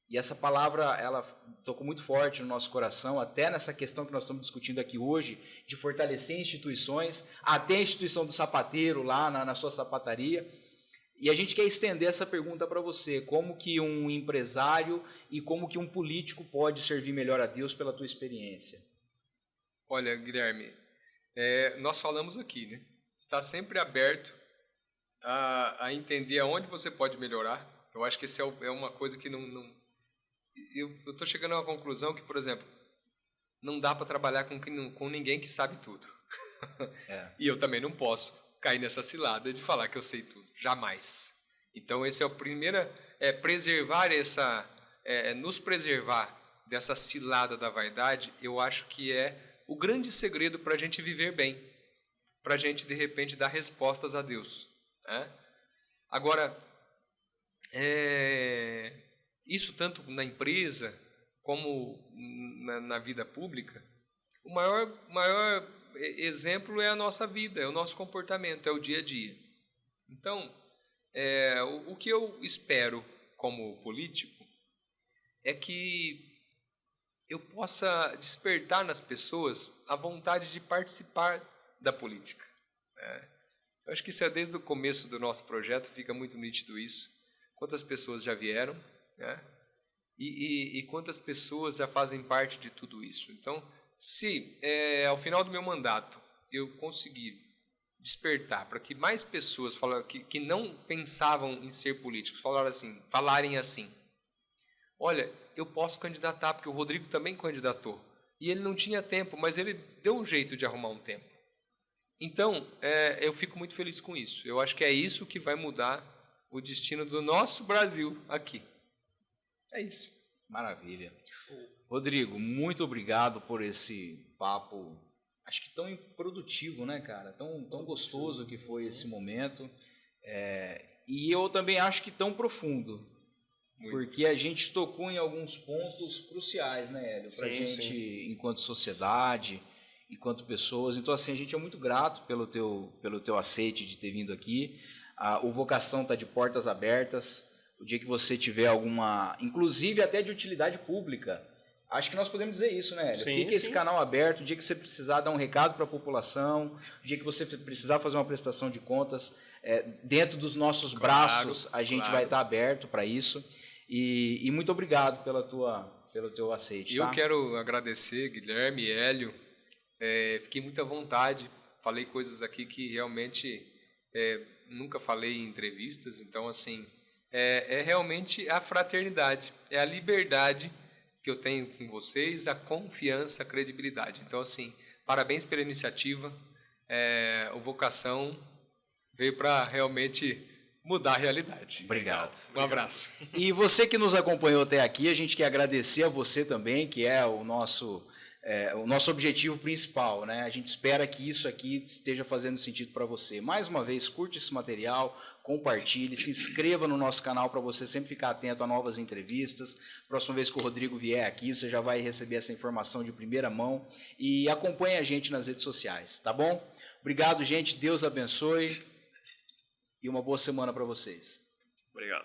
E essa palavra, ela tocou muito forte no nosso coração, até nessa questão que nós estamos discutindo aqui hoje, de fortalecer instituições, até a instituição do sapateiro lá na sua sapataria. E a gente quer estender essa pergunta para você: como que um empresário e como que um político pode servir melhor a Deus pela tua experiência? Olha, Guilherme, nós falamos aqui, né? Está sempre aberto a entender aonde você pode melhorar. Eu acho que essa é uma coisa que eu estou chegando a uma conclusão que, por exemplo, não dá para trabalhar com ninguém que sabe tudo. E eu também não posso cair nessa cilada de falar que eu sei tudo, jamais. Então esse é o primeiro, preservar nos preservar dessa cilada da vaidade. Eu acho que é o grande segredo para a gente viver bem, para a gente de repente dar respostas a Deus, né? Agora, isso tanto na empresa como na vida pública, o maior exemplo é a nossa vida, é o nosso comportamento, é o dia a dia. Então, o que eu espero como político é que eu possa despertar nas pessoas a vontade de participar da política, né? Eu acho que isso é desde o começo do nosso projeto, fica muito nítido isso. Quantas pessoas já vieram, né? E quantas pessoas já fazem parte de tudo isso. Então, se ao final do meu mandato eu conseguir despertar para que mais pessoas que não pensavam em ser políticos falarem assim, olha, eu posso candidatar, porque o Rodrigo também candidatou. E ele não tinha tempo, mas ele deu um jeito de arrumar um tempo. Então, eu fico muito feliz com isso. Eu acho que é isso que vai mudar o destino do nosso Brasil aqui. É isso. Maravilha. Rodrigo, muito obrigado por esse papo, acho que tão produtivo, né, cara? Tão gostoso que foi esse momento. E eu também acho que tão profundo. Muito. Porque a gente tocou em alguns pontos cruciais, né, Hélio? Pra gente, enquanto sociedade, enquanto pessoas. Então, assim, a gente é muito grato pelo teu aceite de ter vindo aqui. O Vocação está de portas abertas. O dia que você tiver alguma, inclusive até de utilidade pública, acho que nós podemos dizer isso, né, Hélio? Fica esse canal aberto, o dia que você precisar dar um recado para a população, o dia que você precisar fazer uma prestação de contas, dentro dos nossos braços, a gente vai estar aberto para isso. E muito obrigado pelo teu aceite. Eu quero agradecer, Guilherme, Hélio. Fiquei muito à vontade, falei coisas aqui que realmente nunca falei em entrevistas, então assim, realmente a fraternidade, é a liberdade que eu tenho com vocês, a confiança, a credibilidade. Então assim, parabéns pela iniciativa, o Vocação veio para realmente mudar a realidade. Obrigado. Um abraço. E você que nos acompanhou até aqui, a gente quer agradecer a você também, que é o nosso objetivo principal, né? A gente espera que isso aqui esteja fazendo sentido para você. Mais uma vez, curte esse material, compartilhe, se inscreva no nosso canal para você sempre ficar atento a novas entrevistas. Próxima vez que o Rodrigo vier aqui, você já vai receber essa informação de primeira mão e acompanhe a gente nas redes sociais, tá bom? Obrigado, gente. Deus abençoe e uma boa semana para vocês. Obrigado.